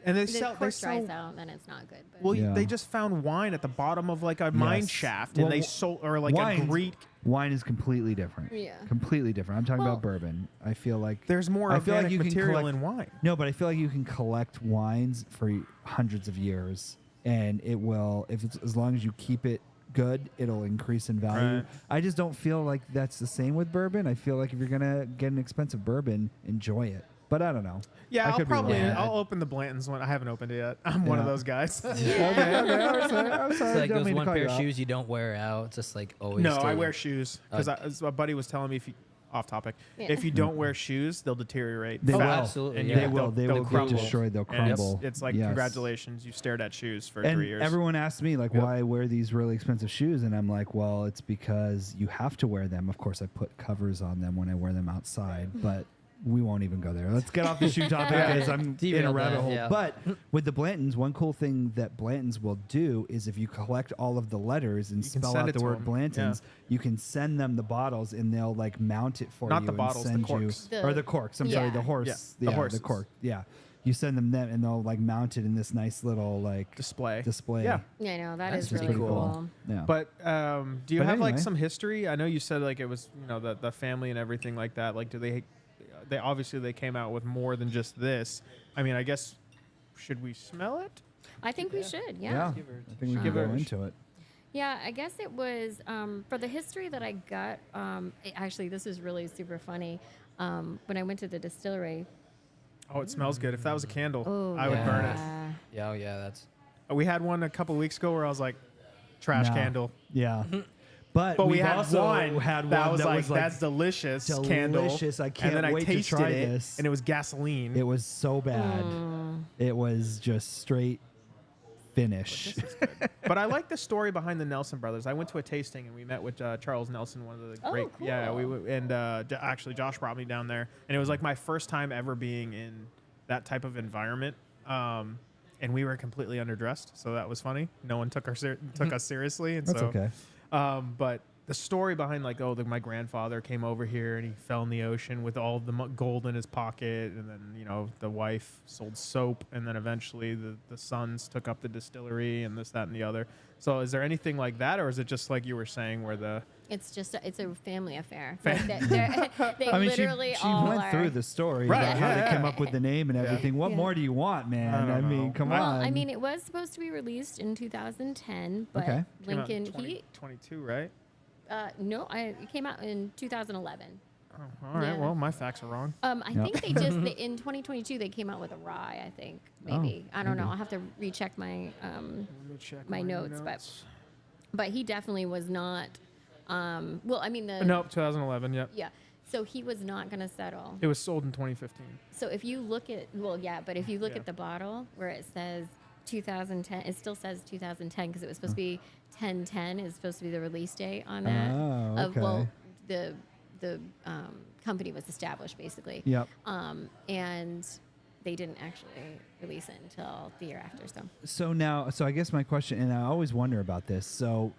And they the sell. They cork dries sell out, then it's not good. But well, Yeah. they just found wine at the bottom of like a mine Yes. shaft, Well, and they sold or like a wine's- Greek. Wine is completely different. Yeah. Completely different. I'm talking Well- about bourbon. I feel like There's more I feel organic like you can material collect- in wine. No, but I feel like you can collect wines for hundreds of years, and it will, if it's as long as you keep it good, it'll increase in value. Right. I just don't feel like that's the same with bourbon. I feel like if you're gonna get an expensive bourbon, enjoy it. But I don't know. Yeah, I I'll could be probably wrong. I'll open the Blanton's one. I haven't opened it yet. I'm one of Yeah. those guys. Okay, I'm sorry. It's like Don't those mean to one call pair you of out. shoes you don't wear out. It's just like always. No, I still- wear shoes because Okay. as my buddy was telling me, if you off topic, Yeah. if you don't wear shoes, they'll deteriorate. They fast, will. Absolutely, and yeah. They will. They they'll will get crumble. destroyed. They'll And crumble. it's like Yes. congratulations, you stared at shoes for And 3 years. everyone asks me like, Yep. why I wear these really expensive shoes, and I'm like, well, it's because you have to wear them. Of course, I put covers on them when I wear them outside, but we won't even go there. Let's get off the shoe topic Yeah. because I'm Deviate in a on rabbit that, hole. yeah. But with the Blantons, one cool thing that Blantons will do is if you collect all of the letters and You can spell send out it the to word 'em. Blantons, you can send them the bottles and they'll like mount it for Not you the and bottles, the send corks. you or the corks. I'm sorry, Yeah. the horse. Yeah, the the horses. cork. Yeah. You send them and they'll like mount it in this nice little like display. display. Yeah. yeah, no, that That's is pretty really cool. cool. Yeah. But do you But have like anyway. some history? I know you said like it was the family and everything like that. Like, do they obviously they came out with more than just this. I mean, I guess should we smell it? I think we should. yeah. Yeah. I think we can Give go it a into it. Yeah, I guess it was for the history that I got. Actually, this is really super funny. When I went to the distillery. Oh, it smells good. If that was a candle, Oh, I would yeah. burn it. Yeah, oh yeah, that's. We had one a couple weeks ago where I was like, trash No. candle. Yeah. But But we we've had also one had that one was that like, was like that's delicious, candle. delicious. I And can't then I wait to tasted try it, this. and it was gasoline. It was so bad. It was just straight finish. But I like the story behind the Nelson brothers. I went to a tasting and we met with Charles Nelson, one of the Oh, great. Yeah, cool. actually Josh brought me down there, and it was like my first time ever being in that type of environment. And we were completely underdressed, so that was funny. No one took us seriously, and That's so okay. but the story behind like, my grandfather came over here and he fell in the ocean with all the gold in his pocket, and then the wife sold soap, and then eventually the sons took up the distillery and this, that, and the other. So is there anything like that, or is it just like you were saying where the It's just it's a family affair. Like they I mean, literally she all went are. through the story Right, about how yeah, they yeah. came up with the name and everything. What Yeah. more do you want, man? I I don't mean, know. come Well, on. I mean, it was supposed to be released in 2010, but Okay. came out in Lincoln, he 2022, right? no, it came out in 2011. Oh, all right. Yeah. Well, my facts are wrong. I Yep. think they just in 2022 they came out with a rye. I think maybe I don't know. I'll have to recheck my Let me check my notes, but he definitely was not. Well, I mean the Nope, 2011. Yep. yeah. So he was not going to settle. It was sold in 2015. So if you look at but if you look Yeah. at the bottle where it says 2010. It still says 2010 because it was supposed to be 1010 is supposed to be the release date on that. Oh, Of well, okay. the company was established basically. Yep. And they didn't actually release it until the year after. So I guess my question, and I always wonder about this. So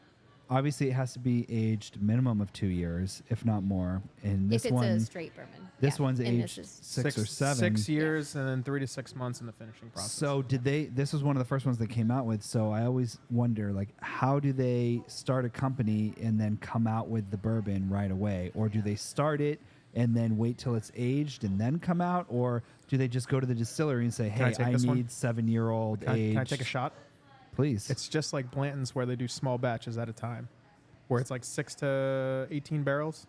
obviously it has to be aged minimum of 2 years, if not more. And this if it's one, a straight bourbon, this yeah. one's And aged this is- 6 or 7. 6 years and then 3 to 6 months in the finishing process. So did they? This was one of the first ones they came out with. So I always wonder, like, how do they start a company and then come out with the bourbon right away, or do they start it and then wait till it's aged and then come out, or do they just go to the distillery and say, Can I "Hey, take I this one? need 7-year-old Can aged"? I take a shot? Please. It's just like Blanton's where they do small batches at a time, where it's like 6 to 18 barrels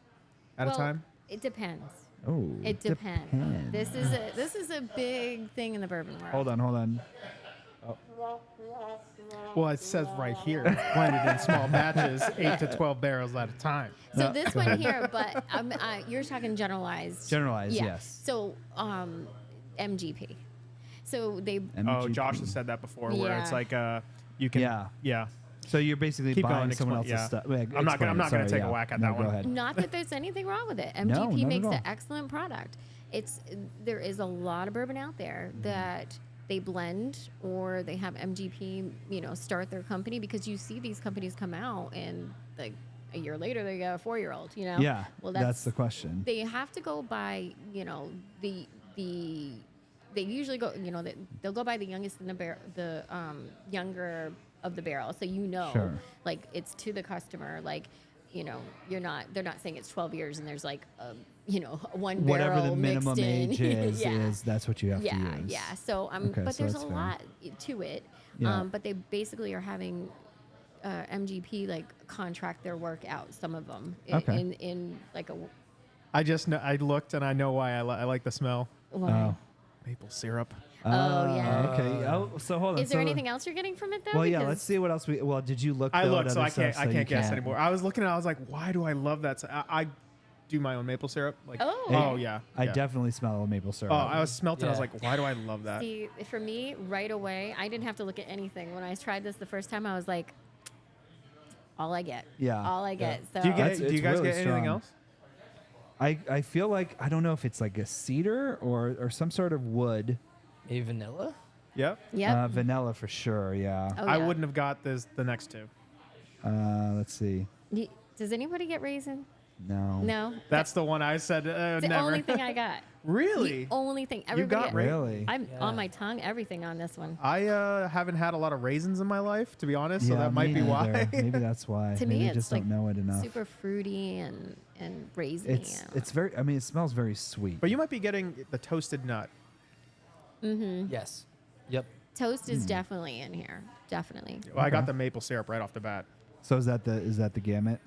at well, a time. It depends. oh, It depends. This is a big thing in the bourbon world. Hold on. Well, it says right here, it's blended in small batches, 8 to 12 barrels at a time. So No, this go one ahead. here, but you're talking generalized. Generalized, yeah. yes. So MGP. So they Oh, MGP. Josh has said that before, where it's Yeah. like you can. Yeah. Yeah. So you're basically Keep buying going, someone explain- else's yeah. stuff. I'm not gonna take a whack at no, that one. Go ahead. not that there's anything wrong with it. No, MGP not makes at all. an excellent product. There is a lot of bourbon out there that they blend or they have MGP, start their company, because you see these companies come out and like a year later they got a 4-year-old, Yeah. Well, that's the question. they have to go by, the they usually go, they'll go by the youngest in the younger of the barrel. So, Sure. like it's to the customer, like, they're not saying it's 12 years and there's like, one Whatever barrel the minimum mixed in. age is, Yeah. that's what you have to Yeah, use. yeah. So, Okay, but so there's a that's fair. lot to it. Yeah. But they basically are having MGP like contract their work out. Some of them Okay. in like a I just know, I looked and I know why I like the smell. Oh. Maple syrup. Oh, yeah. Okay. Oh, so hold on. Is there So- anything else you're getting from it though? Well, yeah. Because- Let's see what else we. Well, did you look? I though, looked, at so other I can't. stuff, I you can't guess anymore. I was looking and I was like, why do I love that? I do my own maple syrup. Like, Oh. yeah. I yeah. definitely smell a maple syrup. Oh, I was smelting. I was Yeah. like, why do I love that? See, for me, right away, I didn't have to look at anything. When I tried this the first time, I was like, all I get. Yeah. All I get. So Do you That's- get? Do you it's guys really get anything strong. else? I feel like I don't know if it's like a cedar or some sort of wood. A vanilla? Yep. Yep. Vanilla for sure. Yeah. Oh, I yeah. wouldn't have got the next two. Let's see. Does anybody get raisin? No. No. That's the one I said It's the never. only thing I got. Really? The only thing. You Everybody got get- Really? I'm Yeah. on my tongue. Everything on this one. I haven't had a lot of raisins in my life, to be honest. So Yeah, that might me be neither. why. Maybe that's why. To Maybe me, I it's just like don't know it enough. super fruity and raisiny. It's very. I mean, it smells very sweet. But you might be getting the toasted nut. Yes. Yep. Toast Hmm. is definitely in here. Definitely. Well, I got Okay. the maple syrup right off the bat. So is that the gamut?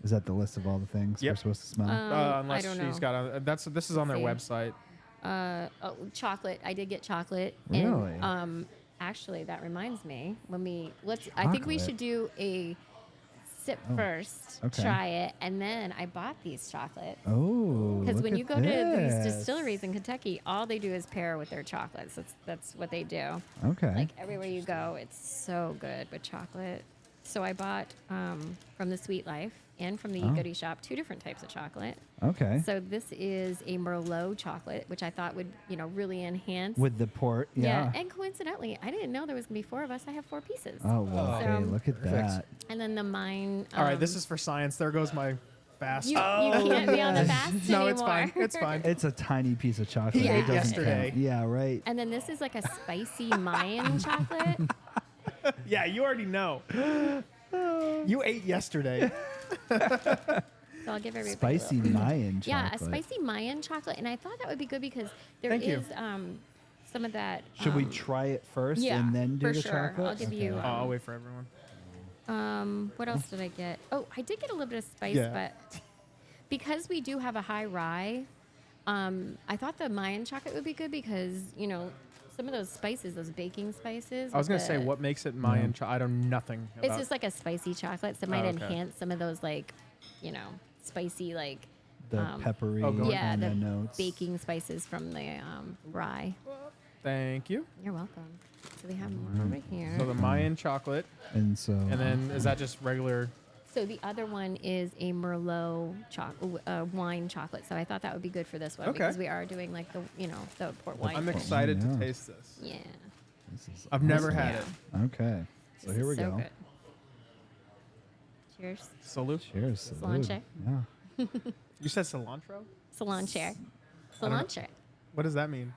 Is that the list of all the things we're Yep. supposed to smell? Unless I don't she's know. got this is on their See. website. Chocolate. I did get chocolate. Really? And, actually, that reminds me. I think we Chocolate? should do a sip first. okay. Try it, and then I bought these chocolates. Oh, Because look when at you go to these this. distilleries in Kentucky, all they do is pair with their chocolates. That's what they do. Okay. Like everywhere you go, it's so good with chocolate. So I bought from the Sweet Life and from the Oh. Goody Shop 2 different types of chocolate. okay. So this is a Merlot chocolate, which I thought would really enhance. With the port, yeah. And coincidentally, I didn't know there was gonna be 4 of us. I have 4 pieces. Oh, well, Oh. okay. So- Look at Perfect. that. And then the mine. All right, this is for science. There goes my fast. You can't be on the fast no, anymore. it's fine. It's fine. It's a tiny piece of chocolate. Yeah. It doesn't Yesterday. count. Yeah, right. And then this is like a spicy Mayan chocolate. Yeah, you already know. You ate yesterday. So I'll give everybody Spicy a little. Mayan chocolate. Yeah, a spicy Mayan chocolate, and I thought that would be good because there Thank you. is some of that. Should we try it first yeah, and then do for the sure. chocolate? I'll give you. Okay. I'll wait for everyone. What else did I get? Oh, I did get a little bit of spice, Yeah. but because we do have a high rye, I thought the Mayan chocolate would be good because some of those spices, those baking spices. I was with gonna say the- what makes it Mayan. I don't nothing. It's about- just like a spicy chocolate, so it might Oh, okay. enhance some of those spicy The peppery Oh, go yeah, and the the notes. baking spices from the rye. Thank you. You're welcome. So we have more over here. So the Mayan chocolate, And so. and then is that just regular? So the other one is a Merlot wine chocolate. So I thought that would be good for this one Okay. because we are doing like the the port wine. I'm thing. excited Yeah. to taste this. Yeah. This is I've never awesome. had Yeah. it. Okay. So This here is we so go. good. Cheers. Salute. Cheers. Cilantro. salud. Yeah. You said cilantro? Cilantro. don't know. Cilantro. What does that mean?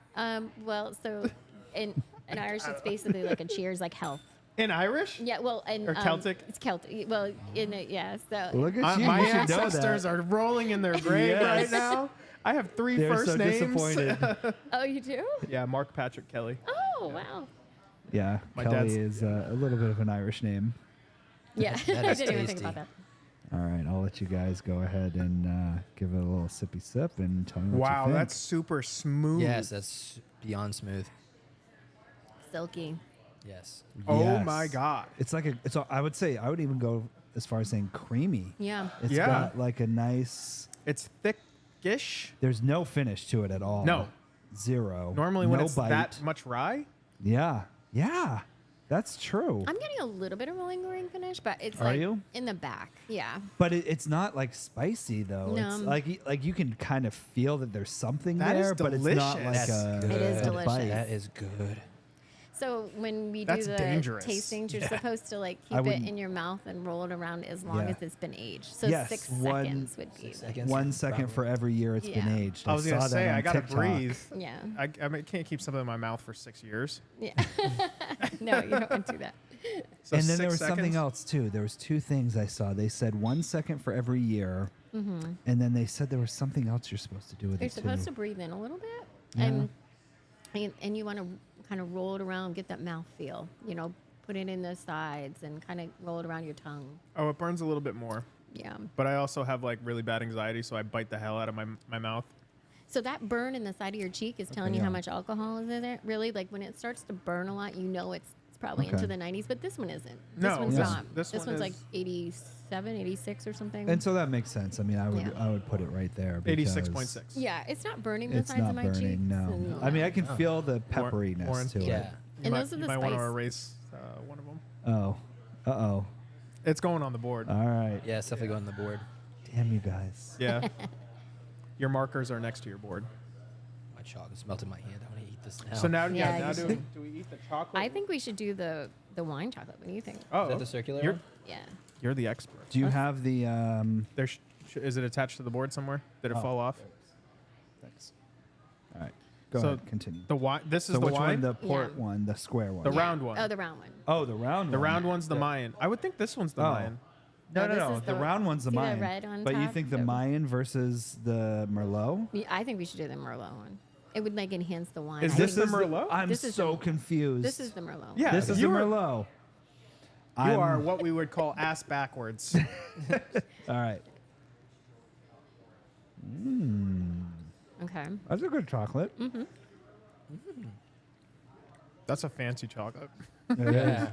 Well, so in Irish, it's basically like a cheers, like health. In Irish? Yeah, well, and Or Celtic? It's Celtic. Well, in it, yeah. So Look at you. My You should know ancestors that. are rolling in their grave Yes. right now. I have 3 They're first so names. disappointed. oh, you do? Yeah, Mark Patrick Kelly. Oh, wow. Yeah. My Kelly dad's- is a little bit of an Irish name. Yeah, That I is didn't even think tasty. about that. All right. I'll let you guys go ahead and give it a little sippy sip and tell me what you Wow, think. that's super smooth. Yes, that's beyond smooth. Silky. Yes. Oh Yes. my God. It's like I would say I would even go as far as saying creamy. Yeah. It's Yeah. got like a nice. It's thickish. There's no finish to it at all. No. Zero. Normally when no it's bite. that much rye, Yeah. Yeah. That's true. I'm getting a little bit of a lingering finish, but it's Are like you? in the back. Yeah. But it's not like spicy though. No. It's like you can kind of feel that there's something That is there, but it's not delicious. like That's a. good. It is a delicious. bite. That is good. So when we do That's the dangerous. tastings, you're supposed to like I keep it wouldn't- in your mouth and roll it around as long Yeah. as it's been aged. So Yes, 6 one- seconds would be. 6 like- seconds. 1 second Probably. for every year it's been Yeah. aged. I was going saw to that say, on I got to TikTok. breathe. Yeah. I can't keep something in my mouth for 6 years. Yeah. No, you don't want to do that. So And then 6 there was seconds? something else too. There was 2 things I saw. They said 1 second for every year, and then they said there was something else you're supposed to do with You're it supposed too. to breathe in a little bit, Yeah. and you want to kind of roll it around, get that mouth feel. Put it in the sides and kind of roll it around your tongue. Oh, it burns a little bit more. Yeah. But I also have like really bad anxiety, so I bite the hell out of my mouth. So that burn in the side of your cheek is telling you yeah. how much alcohol is in it. Really, like when it starts to burn a lot, it's probably into Okay. the 90s. But this one isn't. No, This one's this- not. this one one's like is- 87, 86 or something. And so that makes sense. I mean, I Yeah. would put it right there. 86.6. yeah, it's not burning the It's sides not of my cheeks. burning. No. and- I mean, I can feel the pepperiness Warren. to Yeah. it. You And might, those are you the might want to spice. erase one of them. Oh. Uh-oh. It's going on the board. All right. Yeah, it's definitely going on the board. Damn you guys. Yeah. Your markers are next to your board. My chocolate's melted in my hand. I want to eat this now. So now, Yeah, now you do we eat the chocolate? I think we should do the wine chocolate. What do you think? Oh, Is that the circular You're, one? Yeah. you're the expert. Do you have the Is it attached to the board somewhere? Did it Oh. fall off? Thanks. All right. Go So ahead. Continue. The wine. This is So the which wine. one? The port Yeah. one, the square one. The Yeah. round one. Oh, the round one. Oh, the round The one. round one's the Mayan. I would think this one's the Oh. Mayan. No, No, no, this no. is The the- round one's the see the Mayan. red on But you top? think the The- Mayan versus the Merlot? I think we should do the Merlot one. It would like enhance the wine. Is I this think the Merlot? I'm This is so the- confused. This is the Merlot. Yeah. This is the you're- Merlot. You are what we would call ass backwards. All right. Okay. That's a good chocolate. That's a fancy chocolate. It is. Yeah.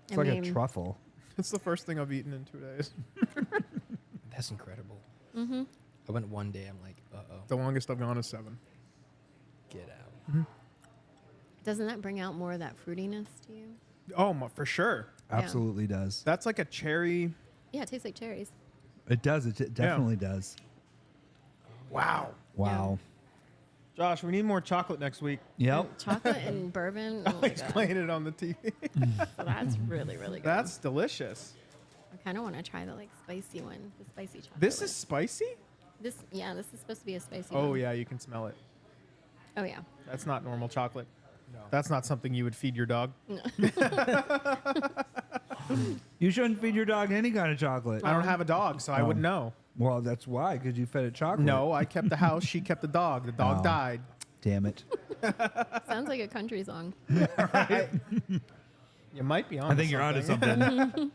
It's I like mean- a truffle. It's the first thing I've eaten in 2 days. That's incredible. Mm-hmm. I went one day. I'm like, uh-oh. The longest I've gone is 7. Get out. Doesn't that bring out more of that fruitiness to you? Oh, for sure. Absolutely does. That's like a cherry. Yeah, it tastes like cherries. It does. It definitely does. Wow. Wow. Josh, we need more chocolate next week. Yep. Chocolate and bourbon. Oh I'll my God. explain it on the TV. So that's really, really good. That's delicious. I kind of want to try the like spicy one, the spicy chocolate. This one. is spicy? this. Yeah, this is supposed to be a spicy. Oh, one. yeah, you can smell it. Oh yeah. That's not normal chocolate. No. That's not something you would feed your dog. You shouldn't feed your dog any kind of chocolate. I don't have a dog, so I wouldn't know. Well, that's why, because you fed it chocolate. No, I kept the house. She kept the dog. The dog Oh. died. Damn it. Sounds like a country song. You might be on. I think you're onto something.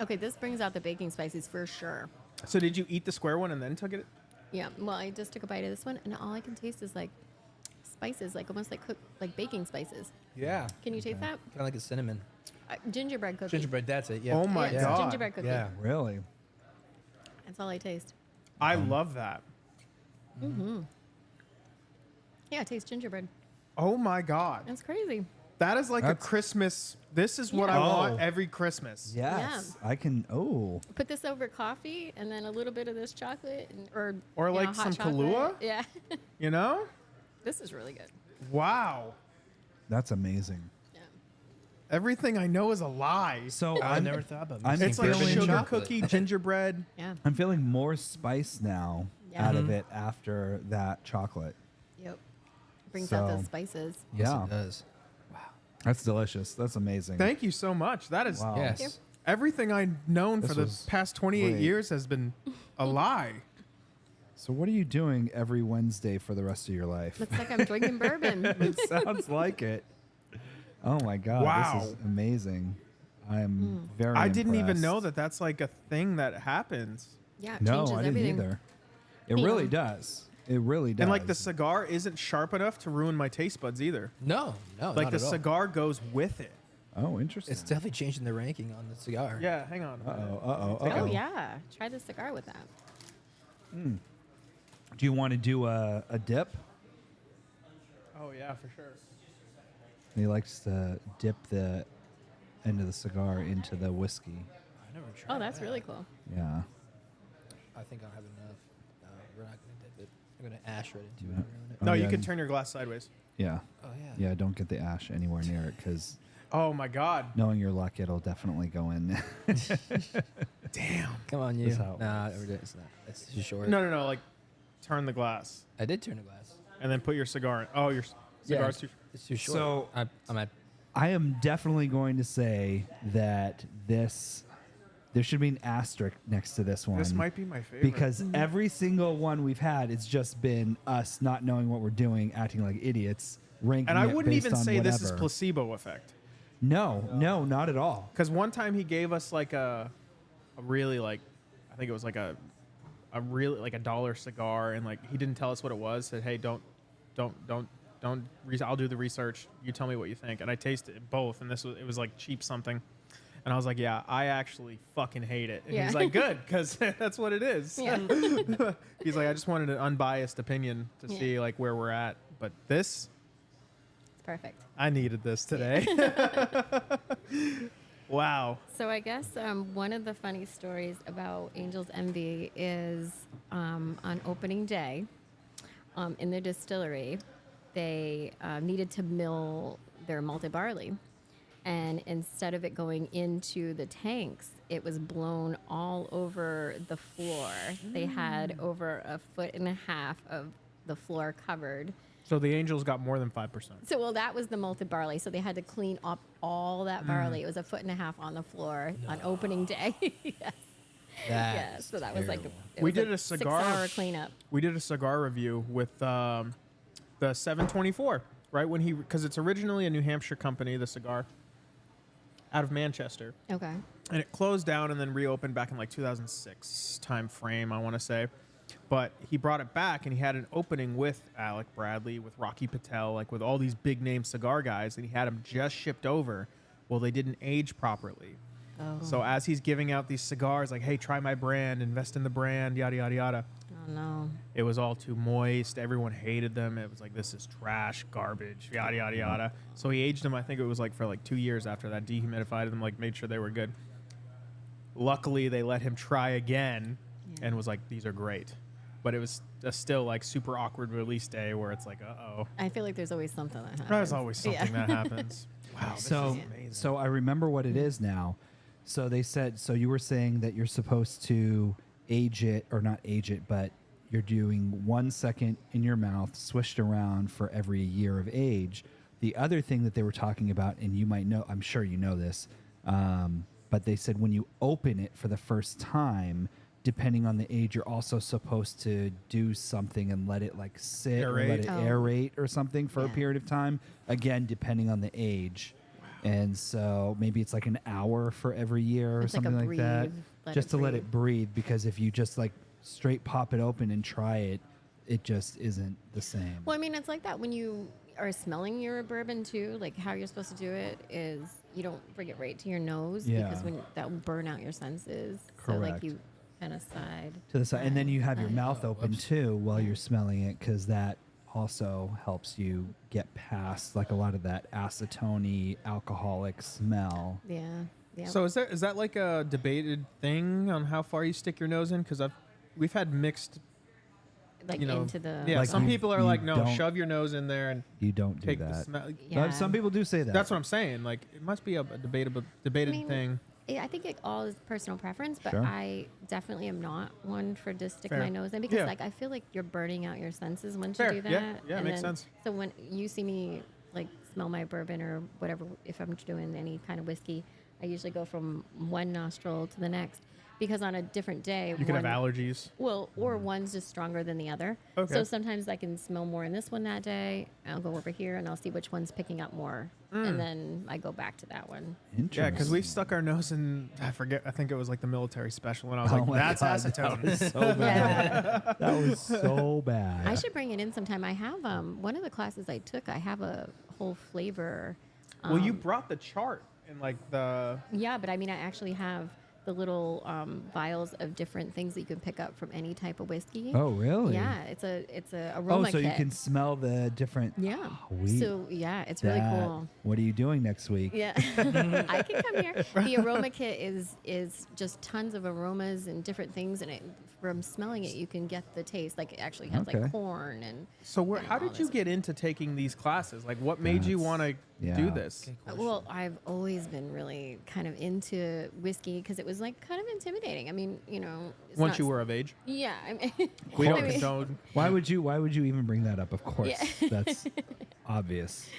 Okay, this brings out the baking spices for sure. So did you eat the square one and then took it? Yeah. Well, I just took a bite of this one, and all I can taste is like spices, like almost like like baking spices. Yeah. Can you taste that? Kind of like a cinnamon. Gingerbread cookie. Gingerbread, that's it. Yeah. Oh my Yeah, it's God. gingerbread cookie. Yeah. Really? That's all I taste. I love that. Yeah, it tastes gingerbread. Oh my God. That's crazy. That is like a That's- Christmas. This is what Yeah. I want Oh. every Christmas. Yes, I can. Oh, Put this over coffee and then a little bit of this chocolate Or you know, like hot some chocolate. Kahlua? Yeah. You know? This is really good. Wow. that's amazing. Yeah. Everything I know is a lie. So I I'm never thought about I'm mixing It's like feeling- bourbon and sugar chocolate. cookie, gingerbread. Yeah. I'm feeling more spice now Yeah. out of it after that chocolate. Yep. Brings out So- those spices. Yes, Yeah. it does. That's delicious. That's amazing. Thank you so much. That is Wow. Yes. everything I've known This for the was past 28 great. years has been a lie. So what are you doing every Wednesday for the rest of your life? Looks like I'm drinking bourbon. It sounds like it. Oh my God, Wow. this is amazing. I'm very I didn't even impressed. know that that's like a thing that happens. Yeah, it No, changes I didn't everything. either. It You really know. does. It really does. And like the cigar isn't sharp enough to ruin my taste buds either. No, Like not the at all. cigar goes with it. Oh, interesting. It's definitely changing the ranking on the cigar. Yeah, hang on. Oh, yeah. Try the cigar with that. Do you want to do a dip? Oh yeah, for sure. He likes to dip the end of the cigar into the whiskey. I never tried Oh, that's that. really cool. Yeah. I think I'll have enough. We're not going to dip it. I'm going to ash right into Yeah. it. Ruin it. Oh, No, you yeah. can turn your glass sideways. Yeah. Oh, yeah. Yeah, don't get the ash anywhere near it because Oh my God. knowing your luck, it'll definitely go in. Damn. Come on, you. This how it Nah, it's not. It's too short. No. Like, turn the glass I did turn the glass. and then put your cigar in. Oh, your cigar's it's, too. it's too short. So- I'm at. I am definitely going to say that there should be an asterisk next to this one. This might be my favorite. because every single one we've had, it's just been us not knowing what we're doing, acting like idiots, ranking and I it wouldn't based even on say this is whatever. placebo effect. No, not at all. Because one time he gave us like a really like, I think it was like a really like $1 cigar, and like he didn't tell us what it was. Said, hey, don't. I'll do the research. You tell me what you think. And I tasted both, and it was like cheap something. And I was like, yeah, I actually fucking hate it. And Yeah. he's like, good, because that's what it is. Yeah. He's like, I just wanted an unbiased opinion to Yeah. see like where we're at. But this, It's perfect. I needed this today. Wow. So I guess one of the funny stories about Angel's Envy is on opening day in the distillery, they needed to mill their malted barley. And instead of it going into the tanks, it was blown all over the floor. They had over 1.5 feet of the floor covered. So the Angels got more than 5%. So, well, that was the malted barley. So they had to clean up all that barley. It was 1.5 feet on the floor on opening day. Yes. Yeah. So that was like We did a 6-hour cleanup. We did a cigar review with the 724, right? Because it's originally a New Hampshire company, the cigar, out of Manchester. Okay. And it closed down and then reopened back in like 2006 time frame, I want to say. But he brought it back and he had an opening with Alec Bradley, with Rocky Patel, like with all these big name cigar guys, and he had them just shipped over. Well, they didn't age properly. Oh. So as he's giving out these cigars, like, hey, try my brand, invest in the brand, yada, yada, yada. Oh, no. It was all too moist. Everyone hated them. It was like, this is trash, garbage, yada, yada, yada. So he aged them, I think it was like for like 2 years after that, dehumidified them, like made sure they were good. Luckily, they let him try again and was like, these are great. But it was still like super awkward release day where it's like, uh-oh. I feel like there's always something that happens. There's always something Yeah. that happens. Wow, this So, is amazing. so I remember what it is now. So they said. So you were saying that you're supposed to age it, or not age it, but you're doing 1 second in your mouth, swished around for every year of age. The other thing that they were talking about, and you might know, I'm sure you know this, but they said when you open it for the first time, depending on the age, you're also supposed to do something and let it like sit or let Aerate. it Oh. aerate or something for a Yeah. period of time. Again, depending on the age. And so maybe it's like an hour for every year or It's like a something like that. breathe, let Just it to let breathe. it breathe, because if you just like straight pop it open and try it, it just isn't the same. Well, I mean, it's like that when you are smelling your bourbon too. Like how you're supposed to do it is you don't bring it right to your nose Yeah. because when that will burn out your senses. So like Correct. you kind of side. To the side, and then you have your Right. mouth open too while you're smelling it, because that also helps you get past like a lot of that acetone alcoholic smell. Yeah. Yeah. So is that like a debated thing on how far you stick your nose in? Because we've had mixed. like You know, into the. Yeah, Like some you- people are you like, no, don't- shove your nose in there and You don't do take the that. smell. Yeah. Some people do say that. That's what I'm saying. Like, it must be a debated I mean, thing. I think it all is personal preference, but Sure. I definitely am not one for just stick Fair. my nose in because Yeah. like I feel like you're burning out your senses once Fair. you do Yeah. that. Yeah, And makes then- sense. So when you see me like smell my bourbon or whatever, if I'm doing any kind of whiskey, I usually go from one nostril to the next because on a different day, You could have one- allergies. Well, or one's just stronger than the other. Okay. So sometimes I can smell more in this one that day. I'll go over here and I'll see which one's picking up more, and then I go back to that one. Interesting. Yeah, because we've stuck our nose in, I forget, I think it was like the military special, and I was Oh like, my that's God, acetone. That was so bad. Yeah. That was so bad. I should bring it in sometime. I have one of the classes I took. I have a whole flavor. Well, you brought the chart and like the. Yeah, but I mean, I actually have the little vials of different things that you can pick up from any type of whiskey. Oh, really? Yeah, it's a Oh, aroma so kit. you can smell the different. Yeah. Sweet. So yeah, it's really That- cool. What are you doing next week? Yeah, I can come here. The aroma kit is just tons of aromas and different things, and from smelling it, you can get the taste. Like it actually has Okay. like corn and. So and how all did you this. get into taking these classes? Like, what made you That's- want to do yeah. this? Well, I've always been really kind of into whiskey because it was like kind of intimidating. I mean, you know, it's Once not you were of age, Yeah, I mean, we don't I mean, condone. Why would you even bring that up? Of course, Yeah. that's obvious.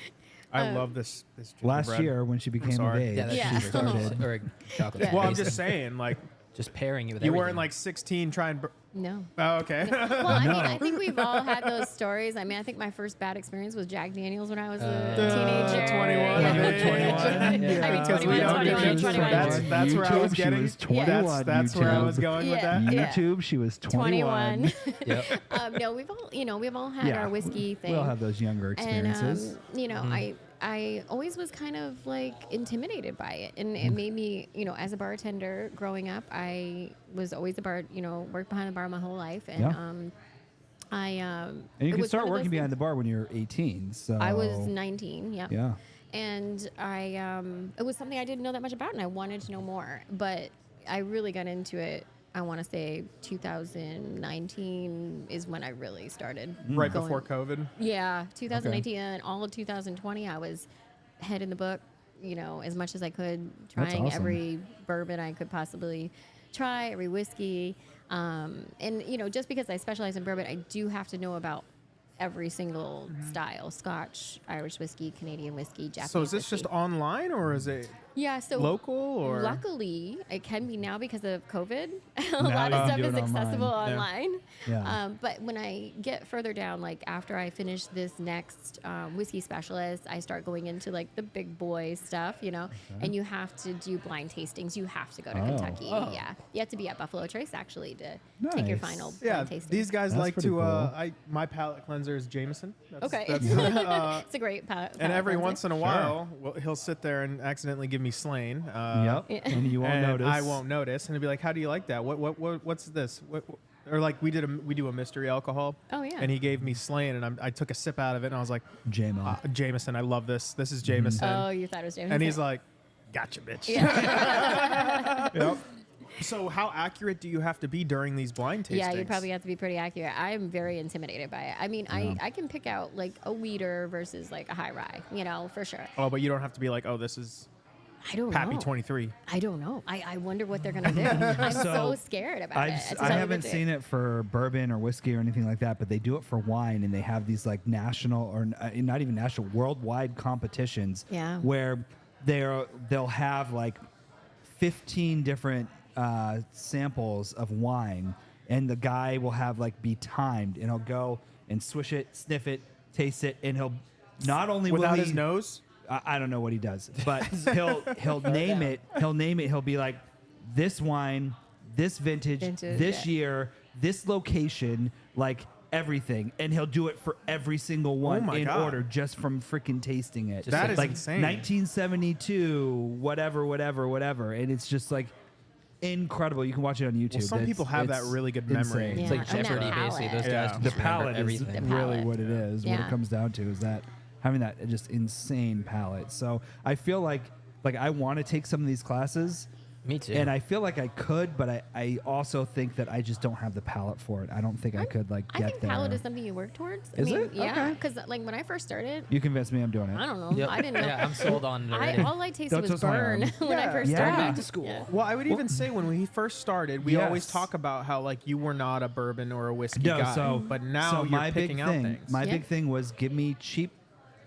I love this. Last gingerbread. year when she became of sorry. age, Yeah, that's Yeah. she started. or chocolate. Yeah. Well, I'm basic. just saying, like, Just pairing it with you everything. weren't like 16 trying. no. Oh, okay. Well, I mean, I think we've all had those stories. I mean, I think my first bad experience was Jack Daniels when I was a teenager. 21. Yeah. When you were 21. I mean, Yeah. 21, We don't 21, do 21. That's where I was YouTube, she getting. was 21, That's where I was YouTube. going with Yeah. that. Yeah. YouTube, she was 21. 21. Yep. No, we've all had our whiskey thing. We all have those younger experiences. And you know, I always was kind of like intimidated by it, and it made me, you know, as a bartender growing up, I was always worked behind the bar my whole life, and Yeah. and and you can start working behind the bar when you're 18. So I was 19. Yep. Yeah. And it was something I didn't know that much about, and I wanted to know more. But I really got into it. I want to say 2019 is when I really started. Right going- before COVID. Yeah, 2019 and all of 2020, I was head in the book, you know, as much as I could, That's trying awesome. every bourbon I could possibly try, every whiskey. And, you know, just because I specialize in bourbon, I do have to know about every single style: Scotch, Irish whiskey, Canadian whiskey, Japanese So is this whiskey. just online or is it Yeah, so local or? luckily it can be now because of COVID. A Now lot you of can stuff do is it accessible online. Yeah. online. Yeah. But when I get further down, like after I finish this next whiskey specialist, I start going into like the big boy stuff, you know. And you have to do blind tastings. You have to go to Oh. Kentucky. Yeah, you have to be at Buffalo Trace actually to take your Nice. final blind Yeah, tasting. these guys That's like pretty to. cool. My palate cleanser is Jameson. That's, Okay. That's, It's a great. and every once in a while, he'll sit there and accidentally give me Slain. Yep. Yeah. And you won't and notice. I won't notice, and he'll be like, "How do you like that? What's this? Or like we do a mystery alcohol. Oh, yeah. And he gave me Slain, and I took a sip out of it, and I was like, JMO. Jameson, I love this. This is Jameson. Oh, you thought it was James. and he's like, "Gotcha, bitch." Yeah. Yep. So how accurate do you have to be during these blind tastings? Yeah, you probably have to be pretty accurate. I'm very intimidated by it. I mean, I can pick out like a weeder versus like a high rye, you know, for sure. Oh, but you don't have to be like, "Oh, this is I don't Pappy know. 23." I don't know. I wonder what they're gonna do. I'm so So, scared about it. I haven't seen it for bourbon or whiskey or anything like that, but they do it for wine, and they have these like national or not even national, worldwide competitions. Yeah. Where they'll have like 15 different samples of wine, and the guy will have like be timed, and he'll go and swish it, sniff it, taste it, and he'll not only will Without he, his nose? I don't know what he does, but he'll name it. He'll name it. He'll be like, this wine, this vintage, this yeah. year, this location, like everything, and he'll do it for every single one my in God. order, just from freaking tasting it. That is like insane. 1972, whatever, and it's just like. incredible. You can watch it on YouTube. Well, some people have that really good memory. insane. It's like Yeah, and that Jeopardy, basically. Those palette. guys Yeah. can The just remember palette is everything. The really palette. what it is. What Yeah. it comes down to is that having that just insane palette. So I feel like I want to take some of these classes. Me too. And I feel like I could, but I also think that I just don't have the palette for it. I don't think I could I get think there. palette is something you work towards. Is it? Yeah, Okay. because like when I first started, You convinced me I'm doing it. I don't know. Yep. I didn't know. Yeah, I'm sold on it already. all I tasted Don't was twist my burn arm. when I first Yeah. started. Back to school. Yeah. Well, I would even say when we first started, we always Yes. talk about how like you were not a bourbon or a whiskey No, guy, so but now so you're my picking big out thing, things. My Yeah. big thing was give me cheap,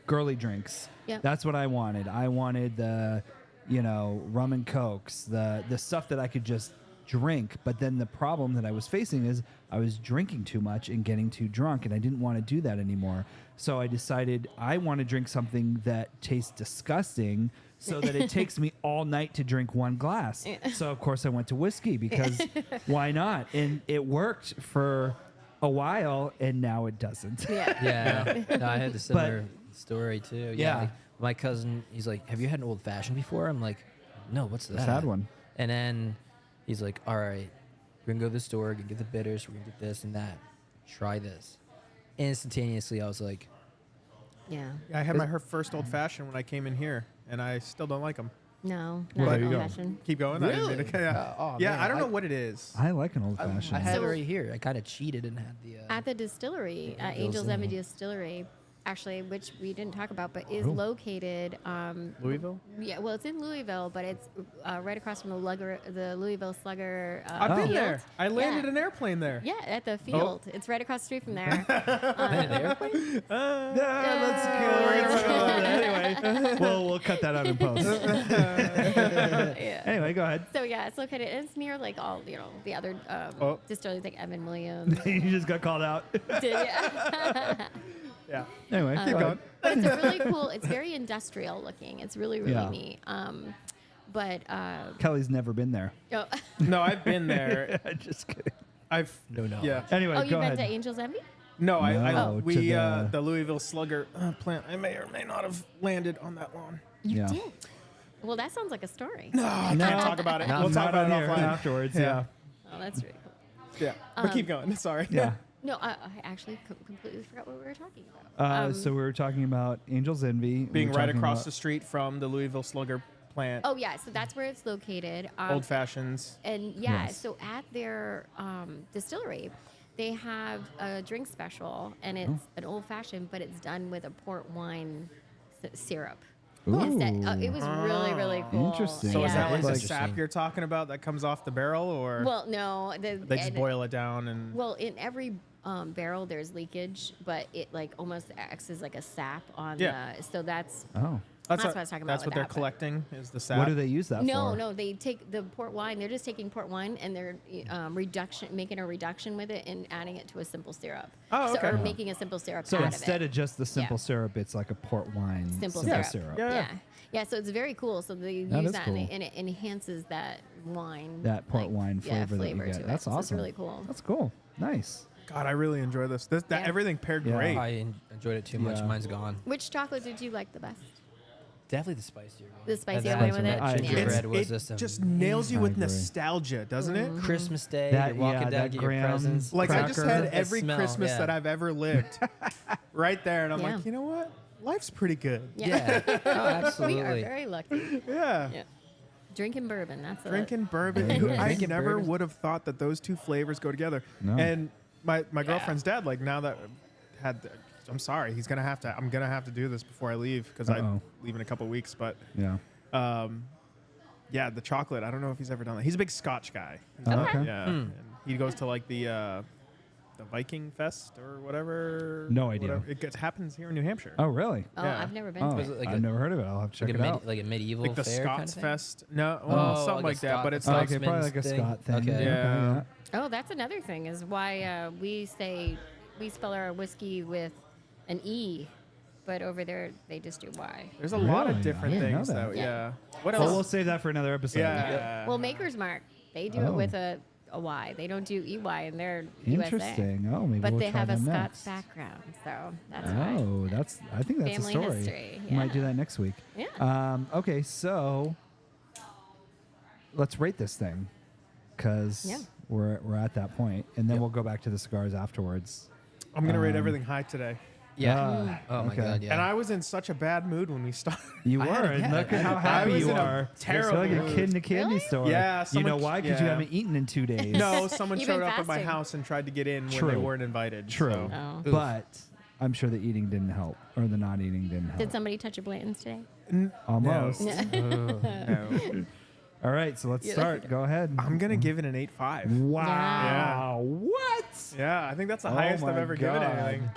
girly drinks. Yeah. That's what I wanted. I wanted the, rum and cokes, the stuff that I could just drink. But then the problem that I was facing is I was drinking too much and getting too drunk, and I didn't want to do that anymore. So I decided I want to drink something that tastes disgusting, so that it takes me all night to drink one glass. So of course I went to whiskey because why not? And it worked for a while, and now it doesn't. Yeah. Yeah, no, I had the similar story too. Yeah. Like, my cousin, he's like, "Have you had an old fashioned before?" I'm like, "No, what's that?" The sad one. And then he's like, "All right, we're gonna go to the store, gonna get the bitters, we're gonna get this and that. Try this." Instantaneously, I was like, Yeah. I had her first old fashioned when I came in here, and I still don't like them. No. Well, Not there you old go. fashioned. Keep going. I didn't mean Really? to- yeah, Oh, yeah. man, I don't know I- what it is. I like an old I fashioned. had it So- right here. I kind of cheated and had the. At the distillery, Angel's Envy Distillery, actually, which we didn't talk about, but is Oh. located. Louisville. Yeah, well, it's in Louisville, but it's right across from the Louisville Slugger. I've been field. there. I landed Yeah. an airplane there. Yeah, at the field. It's right across the street from there. Let's go. Anyway, we'll cut that out in post. Yeah. Anyway, go ahead. So yeah, it's located. It's near like all the other Oh. distilleries like Evan Williams. You just got called out. Yeah. Yeah. Anyway, Keep go going. But it's a really cool. It's very industrial looking. It's really Yeah. neat. But Kelly's never been there. oh, No, I've been there. Just kidding. I've No knowledge. Yeah. Anyway, oh, go you've been ahead. to Angel's Envy? No, No, we to the Louisville Slugger plant. I may or may not have landed on that lawn. You Yeah. did. Well, that sounds like a story. No, I can't talk about it. No, We'll talk Not about on it here offline. afterwards. Yeah. Oh, that's really cool. Yeah, but keep going. Sorry. Yeah. No, I actually completely forgot what we were talking about. So we were talking about Angel's Envy. Being we were right talking across about- the street from the Louisville Slugger plant. Oh yeah, so that's where it's located. Old fashions. And yeah, Yes. so at their distillery, they have a drink special, and it's an old fashioned, but it's done with a port wine syrup. Instead, it was really, really cool. Interesting. So yeah. is that like the Interesting. sap you're talking about that comes off the barrel, or Well, no, they just boil it down and? Well, in every barrel, there's leakage, but it like almost acts as like a sap on. Yeah. So that's Oh. that's what I was talking about That's with what they're that, but- collecting is the sap. What do they use that no, for? no. They take the port wine. They're just taking port wine and they're making a reduction with it and adding it to a simple syrup. Oh, So, okay. or making a simple syrup So out instead of of just the simple Yeah. syrup, it's like a port wine Simple syrup. syrup. Yeah. it. Yeah. So it's very cool. So they That use is that cool. and it enhances that wine. That port wine flavor, that you to get. it. That's So awesome. It's really cool. That's cool. Nice. God, I really enjoy this. That Yeah. everything paired Yeah. great. I enjoyed it too much. Yeah. Mine's gone. Which chocolate did you like the best? Definitely the spicier one. The spicier And one that- with it? that I gingerbread agree. was it just nails you I with agree. nostalgia, doesn't it? Christmas Day. That- you're walking yeah, down that to get graham- your presents. Like I just Cracker. had That every smell, Christmas yeah. that I've ever lived right there, and I'm Yeah. like, you know what? Life's pretty good. Yeah. Oh, We are absolutely. very lucky. Yeah. Yeah. Drinking bourbon. That's it. Drinking bourbon. There you go. I Drinking never bourbon. would have thought that those two flavors go together. No. And my girlfriend's dad, like now that I'm sorry, I'm gonna have to do this before I leave because I Uh-oh. leave in a couple weeks. But Yeah. yeah, the chocolate. I don't know if he's ever done that. He's a big Scotch guy. Okay. Yeah. And he goes to like the Viking Fest or whatever. No idea. whatever. It happens here in New Hampshire. Oh, really? Oh, Yeah. I've never been Oh, to Was it. it like I've a- never heard of it. I'll have to check Like it a, out. like a medieval Like the fair Scots kind of thing? Fest. No, Oh, something like like a that. But Scot- it's Oh, like okay, probably like a Scotsman's Scot thing. thing. Okay. Yeah. Oh, that's another thing is why we spell our whiskey with an E, but over there they just do Y. there's a lot Really? of different I didn't know things that. though. Yeah. Yeah. What Well, else? we'll save that for another episode. Yeah. Well, Maker's Mark, they do Oh. it with a Y. They don't do EY in their USA. Interesting. Oh, maybe But we'll they try have a them Scots next. background, so that's why. Oh, I think that's Family a story. history, We might yeah. do that next week. Yeah. Okay, so let's rate this thing. because Yeah. we're at that point, and then Yep. we'll go back to the cigars afterwards. I'm gonna rate everything high today. Yeah. Oh my okay. god. Yeah. And I was in such a bad mood when we started. You I were, had- and yeah, look at I- how I happy was you in a are. terrible It's like a mood. kid in a candy Really? store. Yeah, you know someone- why? Because you yeah. haven't eaten in 2 days. No, someone You've showed been up at my fasting. house and tried to get in when they True. weren't invited. True. so- Oh. But I'm sure the eating didn't help, or the not eating didn't help. Did somebody touch your Blanton's today? Almost. No. All right, so let's start. Go ahead. I'm gonna give it an 8.5. Wow. What? Yeah, I think that's the Oh highest I've my ever given God. anything.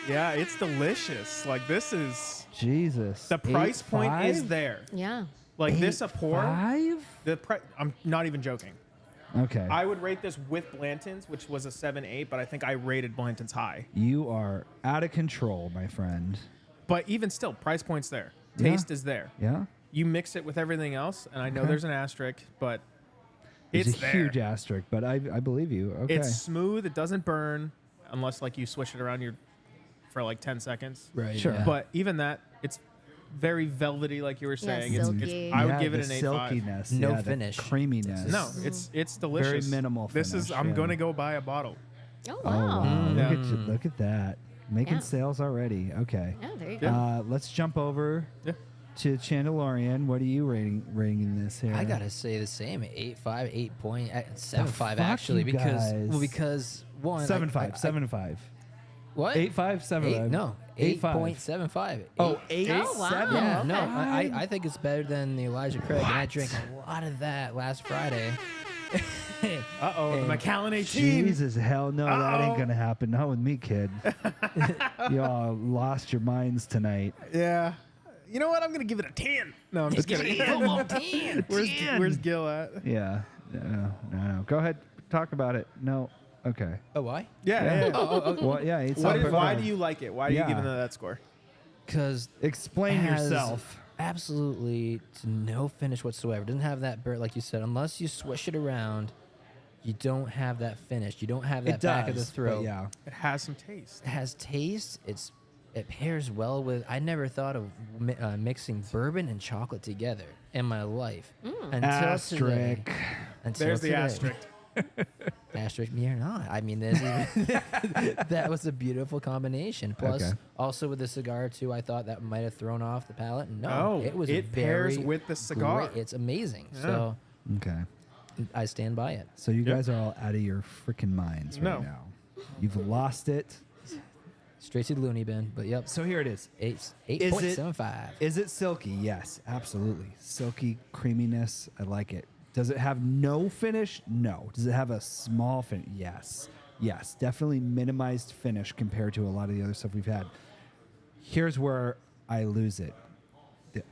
Yeah, it's delicious. Like this is Jesus. the price point 8.5? is there. Yeah. Like this a pour. 8.5? I'm not even joking. Okay. I would rate this with Blanton's, which was a 7.8, but I think I rated Blanton's high. You are out of control, my friend. But even still, price point's there. Yeah. Taste is there. Yeah. You mix it with everything else, and I know Okay. there's an asterisk, but There's it's a there. huge asterisk, but I believe you. Okay. It's smooth. It doesn't burn unless like you swish it around your for like 10 seconds. right. Sure. Yeah. But even that, it's very velvety, like you were Yeah, saying. silky. I would Yeah, give it the an 8.5. silkiness. No yeah, the finish. creaminess. No, it's delicious. minimal This is. finish, I'm yeah. gonna go buy a bottle. Oh, Oh, wow. wow. Yeah. Look at you. Look at that. Making Yeah. sales already. Okay. Yeah, there you Yeah. go. Let's jump over Yeah. to Chandelorian. What are you rating this here? I gotta say the same. 8.5, 7.5 fuck, actually, you because guys? because one 7.5. 7.5. What 8.5. 7.5. No, 8.5. 8.75. Oh, Eight- 8. Oh, wow. 7. Yeah, okay. no, I think it's better than the Elijah Craig, and I drank a lot of that last Friday. The And- Macallan 18. Jesus, hell no, that ain't Uh-oh. gonna happen. Not with me, kid. Y'all lost your minds tonight. Yeah. You know what? I'm gonna give it a 10. No, I'm just kidding. Where's Gil at? Yeah. No. Go ahead. Talk about it. No. Okay. Oh, why? Yeah. Well, yeah. Why do you like it? Why are you Yeah. giving it that score? Because Explain yourself. Absolutely to no finish whatsoever. Doesn't have that burn, like you said. Unless you swish it around, you don't have that finish. You don't have that It back of the does, throat. but yeah. It has some taste. It has taste. It pairs well with. I never thought of mixing bourbon and chocolate together in my life until today. Asterisk. Until There's the today. asterisk. Asterisk me or not. I mean, there's even that was a beautiful combination. Plus, Okay. also with the cigar too, I thought that might have thrown off the palate. No, Oh, it was it pairs very with the cigar. great. It's amazing. Yeah. So Okay. I stand by it. So you Yep. guys are all out of your freaking minds right No. now. You've lost it. Straight to the loony bin. But yep, So here it is. 8.75. Is it silky? Yes, absolutely. Silky creaminess. I like it. Does it have no finish? No. Does it have a small finish? Yes. Yes. Definitely minimized finish compared to a lot of the other stuff we've had. Here's where I lose it.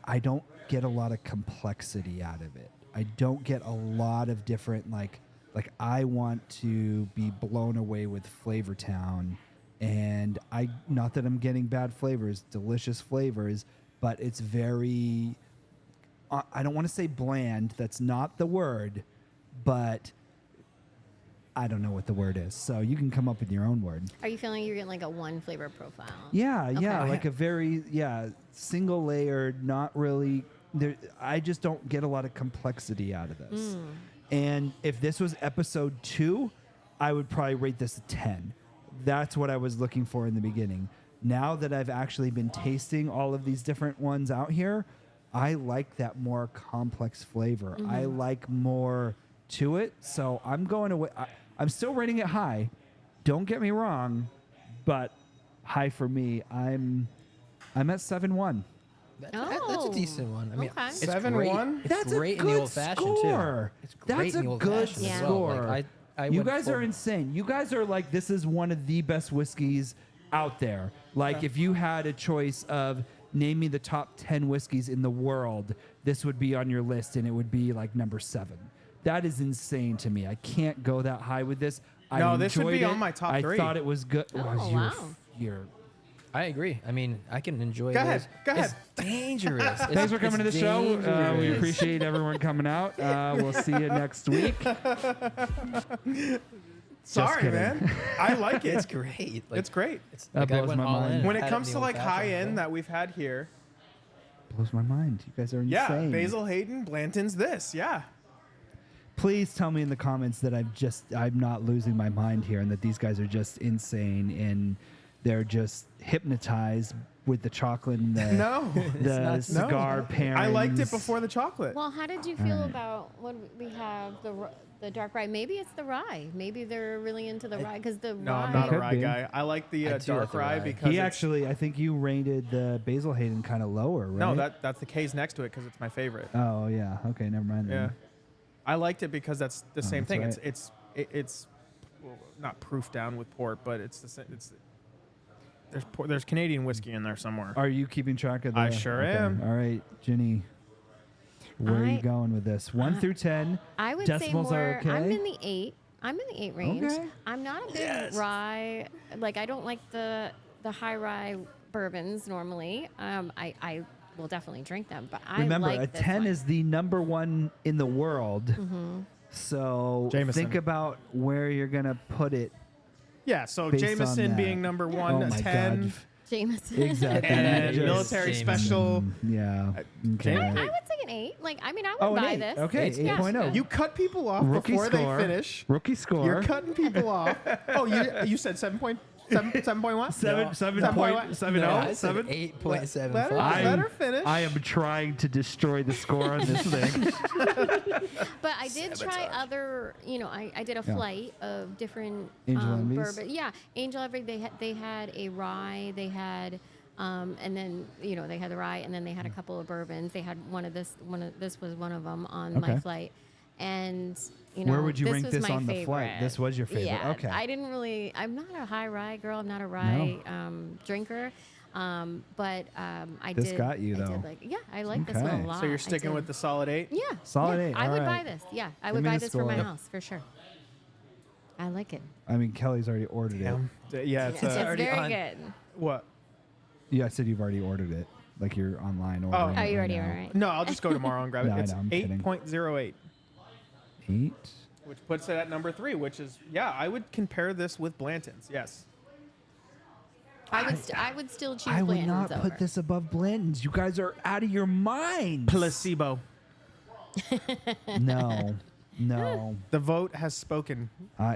I don't get a lot of complexity out of it. I don't get a lot of different like I want to be blown away with Flavor Town, and I not that I'm getting bad flavors, delicious flavors, but it's very I don't want to say bland, that's not the word, but I don't know what the word is. So you can come up with your own word. Are you feeling you're getting like a one flavor profile? Yeah, yeah, Okay. like a very single layered, not really there. I just don't get a lot of complexity out of this. And if this was episode 2, I would probably rate this a 10. That's what I was looking for in the beginning. Now that I've actually been tasting all of these different ones out here, I like that more complex flavor. I like more to it. So I'm going away. I'm still rating it high. Don't get me wrong, but high for me. I'm at 7.1. That's Oh, a decent one. I mean, okay. it's 7.1? great. It's That's great a in the good old fashioned score. too. It's great That's in a the old good fashioned as score. well. Like, I You went guys full- are insane. You guys are like, this is one of the best whiskeys out there. Like, if you had a choice of name me the top 10 whiskeys in the world, this would be on your list, and it would be like number 7. That is insane to me. I can't go that high with this. No, this would enjoyed be it. on my top 3. I thought it was good. Oh, you're, wow. you're I agree. I mean, I can enjoy Go this. ahead. Go ahead. It's dangerous. Thanks for coming to the show. We dangerous. appreciate everyone coming out. We'll see you next week. Sorry, kidding. man. I like it. It's great. Like, It's great. It's That like I blows went my all mind. in When and it had comes the to like old-fashioned high thing. end that we've had here, Blows my mind. You guys are insane. yeah, Basil Hayden, Blanton's this, yeah. Please tell me in the comments that I'm not losing my mind here and that these guys are just insane and they're just hypnotized with the chocolate and the, No, the cigar no. pairings. I liked it before the chocolate. Well, how did you feel about what we have the dark rye? Maybe it's the rye. Maybe they're really into the rye because the No, rye. I'm not a Could rye be. guy. I like the I do like dark the rye rye. because He it's- actually, I think you rated the Basil Hayden kind of lower, right? No, that's the K's next to it because it's my favorite. Oh yeah. Okay, never mind. Yeah, Then. I liked it because that's the same that's thing. right. It's well, not proof down with port, but it's the same. There's Canadian whiskey in there somewhere. Are you keeping track of the? I sure am. All right, Ginny. Where are you I- going with this? 1 through 10. I would Decimals say are more. okay? I'm in the 8. I'm in the 8 range. Okay. I'm not a big rye. Like I don't like the high rye bourbons normally. I will definitely drink them, but I Remember, like a this 10 one. is the number one in the world. Mm-hmm. So Jameson. think about where you're gonna put it. Yeah, so Based on Jameson that. being number one, Oh my 10, God. Jameson. Exactly. and Just- military Jameson. special. Yeah. Jam- Okay. I would say an 8. Like I mean, I would Oh, an buy 8. this. Okay, It's- 8.0. You cut people off Rookie before score. they finish. Rookie score. You're cutting people off. Oh, you said 7.1? 7.1? Seven, No. 7.70. No, I said 7. 8.75. Let her, I- let her finish. I am trying to destroy the score on this thing. But I did try other, I did a Yeah. flight of different Angel Envies? bourbon. Yeah, Angel Envy. They had a rye. They had, and then they had the rye, and then they had a couple of bourbons. They had this was one of them on my Okay. flight, and Where would you this rank was this my on the flight? favorite. This was your favorite. Yeah, Okay. I didn't really. I'm not a high rye girl. I'm not a rye drinker. But I This did. got you, I though. did I like this one Okay. a lot. So you're I sticking did. with the solid 8? Yeah. Solid yeah, 8, I would all buy right. this. Yeah, I Give would me buy the this for my score. house for sure. I like it. I mean, Kelly's already ordered it. Yeah, it's It's already very on. good. what? Yeah, I said you've already ordered it. Like you're online ordering. Oh, it you right already now. are right. No, I'll just go tomorrow and grab it. No, I It's know, I'm kidding. 8.08, 8. which puts it at number 3, which is, I would compare this with Blanton's, yes. I would still choose I would Blanton's not over. put this above Blanton's. You guys are out of your minds. Placebo. No, no. The vote has spoken.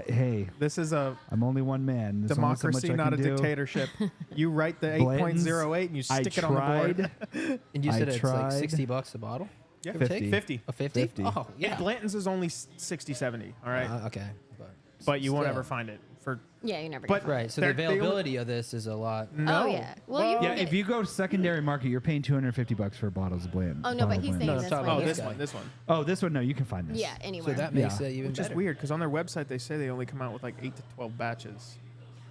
Hey, This is a I'm only one man. There's only so much democracy, I not a can do. dictatorship. You write the Blanton's, 8.08 and you I stick it on the board. tried. And you I said it's like tried. $60 a bottle? Yeah, Give or take? 50. A 50? 50. Oh, Yeah. yeah. Blanton's is only 60, 70, all right? Okay. But you won't still. ever find it for. Yeah, you never. But- get Right. So They're- the they only- availability of this is a lot. No. Oh yeah. Well, you Yeah, can get if you go to secondary market, you're paying $250 for bottles of Blanton. Oh no, but bottle of he's Blanton. saying No, I'm this talking one. about Oh, this this guy. one. This one. Oh, this one, no, you can find this. Yeah, anywhere. So that makes Yeah. it even Which is better. weird because on their website they say they only come out with like 8 to 12 batches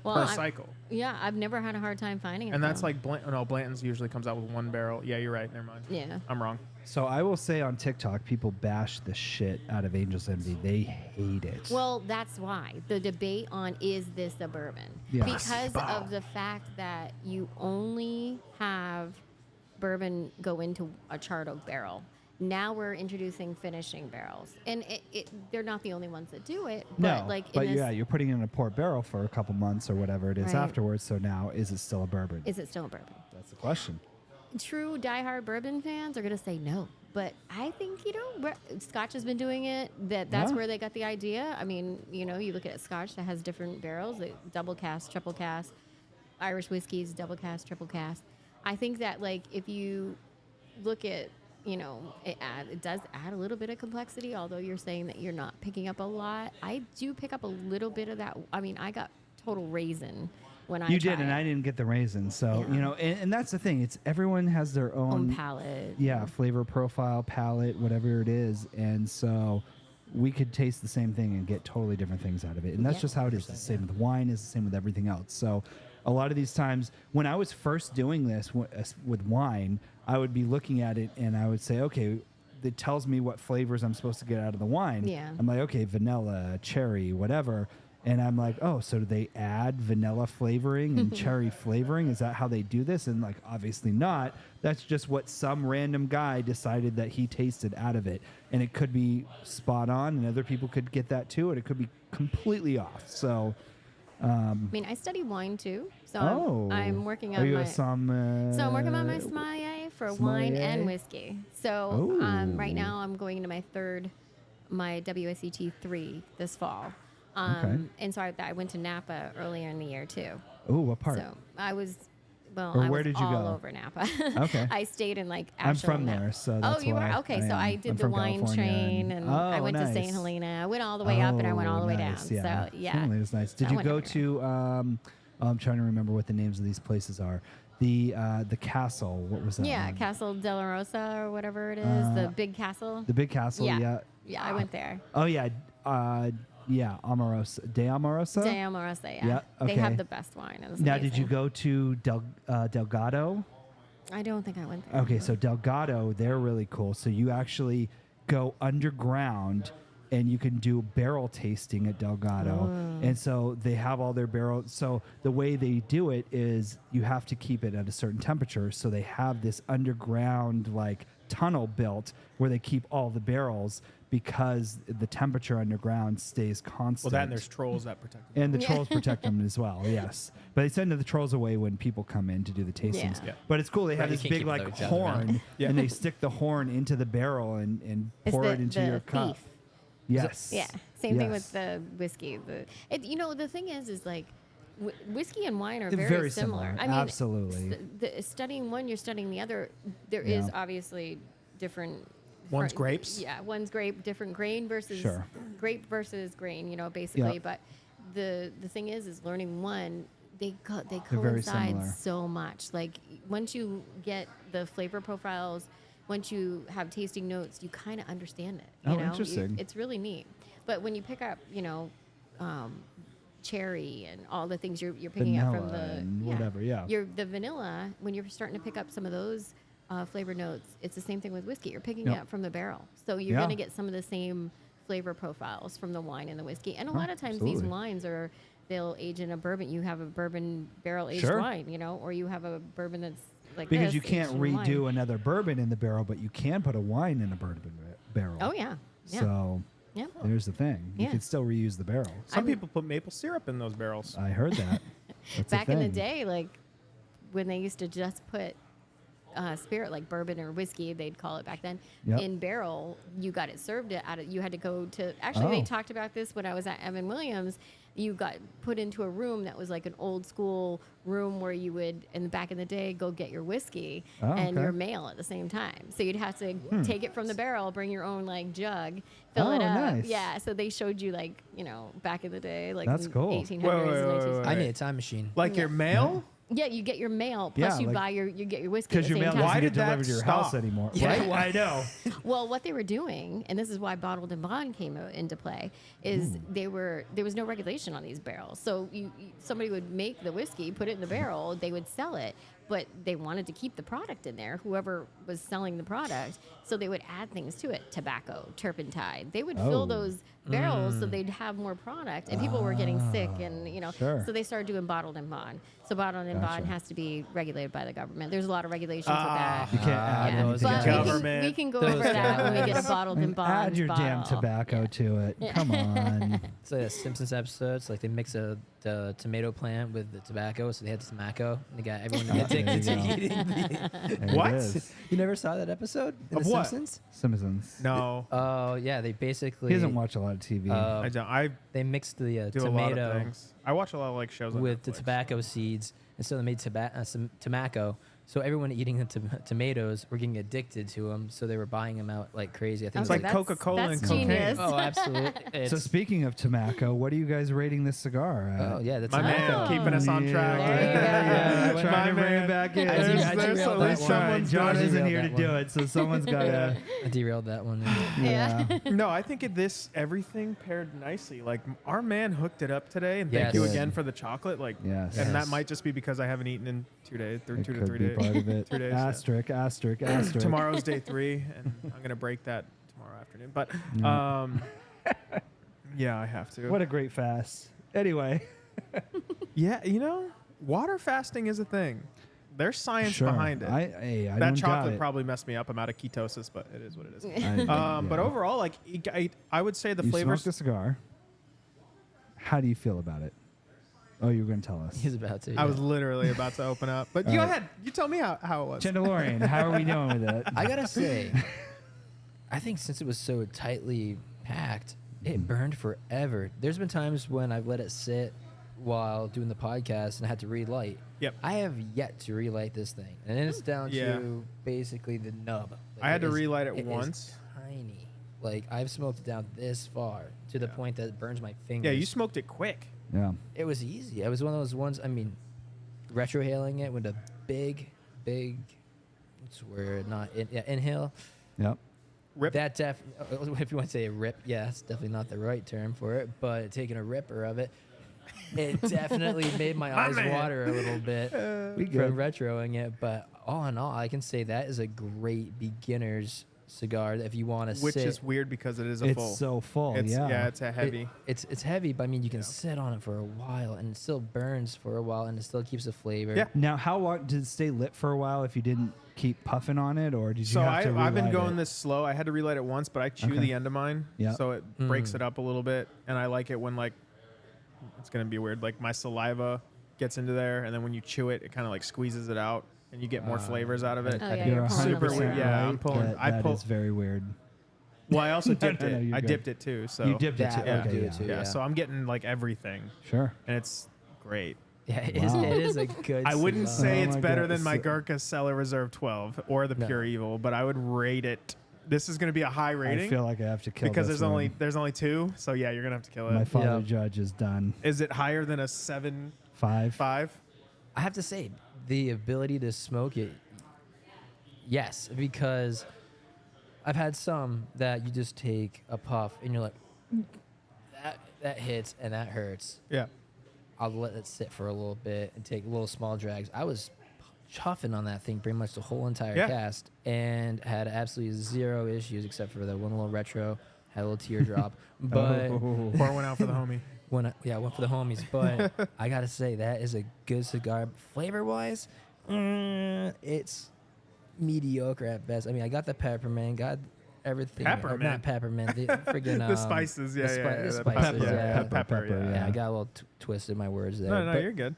well, per I'm- cycle. Yeah, I've never had a hard time finding it. And that's though. like Blanton's usually comes out with 1 barrel. Yeah, you're right. Never mind. Yeah. I'm wrong. So I will say on TikTok, people bash the shit out of Angel's Envy. They hate it. Well, that's why the debate on is this a bourbon? Yeah. Because of the fact that you only have bourbon go into a charred oak barrel. Now we're introducing finishing barrels, and they're not the only ones that do it. But no, like, but in this, yeah, you're putting it in a port barrel for a couple months or whatever it is Right. afterwards. So now, is it still a bourbon? is it still a bourbon? That's the question. True diehard bourbon fans are gonna say no, but I think Scotch has been doing it. That's Yeah. where they got the idea. I mean, you look at Scotch that has different barrels, like double cast, triple cast, Irish whiskeys, double cast, triple cast. I think that like if you look at it does add a little bit of complexity. Although you're saying that you're not picking up a lot, I do pick up a little bit of that. I mean, I got total raisin when I You tried did, and it. I didn't get the raisins. So Yeah. and that's the thing. It's everyone has their Own palate. yeah, flavor profile, palate, whatever it is, and so we could taste the same thing and get totally different things out of it. And that's Yeah. just how it is. The same with wine is the same with everything else. So a lot of these times when I was first doing this with wine, I would be looking at it and I would say, okay, it tells me what flavors I'm supposed to get out of the wine. Yeah. I'm like, okay, vanilla, cherry, whatever. And I'm like, oh, so do they add vanilla flavoring and cherry flavoring? Is that how they do this? And like, obviously not. That's just what some random guy decided that he tasted out of it. And it could be spot on, and other people could get that too, and it could be completely off. So, I mean, I study wine too, so oh, I'm working Are on you my. a sommelier? So I'm working on my sommelier for wine sommelier? and whiskey. So Oh. right now I'm going into my third my WSET 3 this fall. Okay. And so I went to Napa earlier in the year too. Oh, what part? So I was, well, Or I where was did you all go? over Napa. Okay. I stayed in like I'm actual from Napa. there, so Oh, that's you why are? Okay, so am. I did I'm the from wine California train, and I oh, went to nice. St. Helena. I went all the way up, and I went all the way down. nice, yeah. So yeah, St. Helena's nice. Did I you went go everywhere. to? I'm trying to remember what the names of these places are. The castle. What was that? Yeah, one? Castle Della Rosa or whatever it is, the big castle. The big castle. Yeah. Yeah. Yeah, I went there. Oh yeah. Yeah. Amorosa. De Amorosa. De Amorosa, yeah. Yeah, They have okay. the best wine. It was Now, did you amazing. go to Delgado? I don't think I went there. Okay, so Delgado, they're really cool. So you actually go underground and you can do barrel tasting at Delgado. And so they have all their barrels. So the way they do it is you have to keep it at a certain temperature. So they have this underground like tunnel built where they keep all the barrels because the temperature underground stays constant. Well, that and there's trolls that protect them. And the trolls protect them as well, yes. But they send the trolls away when people come in to do the tastings. Yeah. Yeah. But it's cool. They have Right, you this can't big keep like those out around. horn, Yeah. and they stick the horn into the barrel and It's pour the, it into the your cup. thief. Yes. Yeah. Same thing Yes. with the whiskey. The thing is like whiskey and wine are They're very, very similar. similar. I mean, Absolutely. Studying one, you're studying the other. There is Yeah. obviously different. One's grapes? Yeah, one's grape, different grain versus Sure. grape versus grain. Basically. Yeah. But the thing is learning one. They They're very coincide similar. so much. Like once you get the flavor profiles, once you have tasting notes, you kind of understand it. Oh, You know? interesting. It's really neat. But when you pick up, cherry and all the things you're picking up from Vanilla the and whatever, yeah. the vanilla, when you're starting to pick up some of those flavor notes, it's the same thing with whiskey. You're picking Yep. it up from the barrel, so you're Yeah. going to get some of the same flavor profiles from the wine and the whiskey. And a Oh, lot of times absolutely. these wines they'll age in a bourbon. You have a bourbon barrel aged Sure. wine, or you have a bourbon that's like Because this, you can't aged in wine. redo another bourbon in the barrel, but you can put a wine in a bourbon barrel. Oh yeah, yeah, So yeah. there's the thing. You Yeah. can still reuse the barrel. Some I'm- people put maple syrup in those barrels. I heard that. That's a Back in the thing. day, like when they used to just put spirit, like bourbon or whiskey, they'd call it back then, Yep. in barrel, you got it served out of, you had to go to, actually they Oh. talked about this when I was at Evan Williams. You got put into a room that was like an old school room where you would, back in the day, go get your whiskey Oh, and okay. your mail at the same time. So you'd have to take it from the barrel, bring your own like jug, fill it Oh, up. nice. Yeah. So they showed you like, back in the day, like That's in cool. 1800s, Wait, wait, wait, 1900s. wait, I wait. need a time machine. Like your mail? Yeah, you get your mail plus Yeah, you like- buy you get your whiskey at Because the your same mail time. doesn't Why get did that delivered to your stop? house anymore. Yeah. Right? I know. Well, what they were doing, and this is why bottled and bond came into play, is there was no regulation on these barrels. So somebody would make the whiskey, put it in the barrel, they would sell it, but they wanted to keep the product in there, whoever was selling the product. So they would add things to it, tobacco, turpentine. They would fill Oh. those barrels so they'd have more product, and people were getting sick, and Sure. so they started doing bottled and bond. So bottled and Gotcha. bond has to be regulated by the government. There's a lot of regulations with that. You can't add Yeah. anything But else. Government. we can go Those over that when we get a guys. bottled and bond Add your damn bottle. tobacco to it. Come on. It's like a Simpsons episode. It's like they mix the tomato plant with the tobacco, so they had tobacco. And they got everyone addicted There to you go. eating. There What? It is. You never saw that episode in Of The what? Simpsons? Simpsons. No. Oh yeah, they basically He doesn't watch a lot of TV. I don't. I they mixed the do a lot of tomato things. I watch a lot of like shows on with the Netflix. tobacco seeds, and so they made some tobacco. So everyone eating the tomatoes were getting addicted to them, so they were buying them out like crazy. I think It's it like was Coca-Cola and that's cocaine. genius. oh, absolutely. so It's- speaking of tobacco, what are you guys rating this cigar at? oh yeah, that's My man, Oh. keeping us on track. There you go. Yeah, My trying to bring man. it back in. I There's, derailed there's that at least one. someone's John derailed isn't here to that do one. it, so someone's got to. I derailed that one. Yeah. No, I think everything paired nicely. Like our man hooked it up today, and thank Yes. you Good. again for the chocolate. Like, Yes. and that Yes. might just be because I haven't eaten in 2 days, or It 2 to could 3 be days. part of it. 3 days. yeah. Asterisk, asterisk, asterisk. Tomorrow's day 3, and I'm gonna break that tomorrow afternoon. But yeah, I have to. What a great fast. Anyway. Yeah, water fasting is a thing. There's science Sure. behind it. I that don't doubt chocolate it. probably messed me up. I'm out of ketosis, but it is what it is. But yeah. overall, like I would say the You flavors. smoked a cigar. How do you feel about it? Oh, you were going to tell us. He's about to. I was literally about to open up, but go ahead. You tell me how it was. Chandelorian, how are we doing with it? I gotta say, I think since it was so tightly packed, it burned forever. There's been times when I've let it sit while doing the podcast and I had to relight. Yep. I have yet to relight this thing, and then it's down Yeah. to basically the nub. Like, I had to is- relight it is once. tiny. Like I've smoked it down this far to the point that it burns my fingers. Yeah, you smoked it quick. Yeah. It was easy. It was one of those ones. I mean, retrohaling it with a big, what's the word? Not inhale. Yep. Rip. That if you want to say a rip, yeah, it's definitely not the right term for it. But taking a ripper of it, it definitely made my eyes man. water a little bit We from good. retroing it. But all in all, I can say that is a great beginner's cigar if you want to Which sit. is weird because it is a It's full. so full. It's, yeah. it's a heavy. It's heavy, but I mean, you can sit on it for a while, and it still burns for a while, and it still keeps the flavor. Yeah. Now, how long did it stay lit for a while if you didn't keep puffing on it, or did you So have to I've been relight going it? this slow. I had to relight it once, but I chew Okay. the end of mine, Yeah. so it breaks it up a little bit, and I like it when like it's gonna be weird. Like my saliva gets into there, and then when you chew it, it kind of like squeezes it out, and you get more flavors out of it. Oh, yeah, You're you're pulling super the weird. flavor. Yeah, I'm right? pulling- That, I that pull- is very weird. Well, I also No, dipped no, it. you're I good. dipped it too. So You dipped it too. Yeah, Okay, do yeah. it too. yeah, so I'm getting like everything, Sure. and it's great. Yeah, it Wow. is a good. I wouldn't cigar. say Oh it's my better God. than my So- Gurkha Cellar Reserve 12 or the No. Pure Evil, but I would rate it. This is going to be a high I rating feel like I have to kill because this there's only two. So yeah, you're gonna have to kill My it. father Yeah. judge is done. Is it higher than a 7.5? 5. I have to say, the ability to smoke it, yes, because I've had some that you just take a puff and you're like, that hits and that hurts. Yeah. I'll let it sit for a little bit and take little small drags. I was chuffing on that thing pretty much the whole entire Yeah. cast and had absolutely zero issues except for the one little retro, had a little teardrop. But Oh. Pour one out for the homie. I went for the homies. But I gotta say that is a good cigar. Flavor wise, it's mediocre at best. I mean, I got the peppermint, got everything. or Peppermint? not peppermint. The friggin' The spices, yeah, the yeah, the the spices, pepper, yeah. pepper, yeah. Yeah, I got a little twisted my words there. No, but, you're good.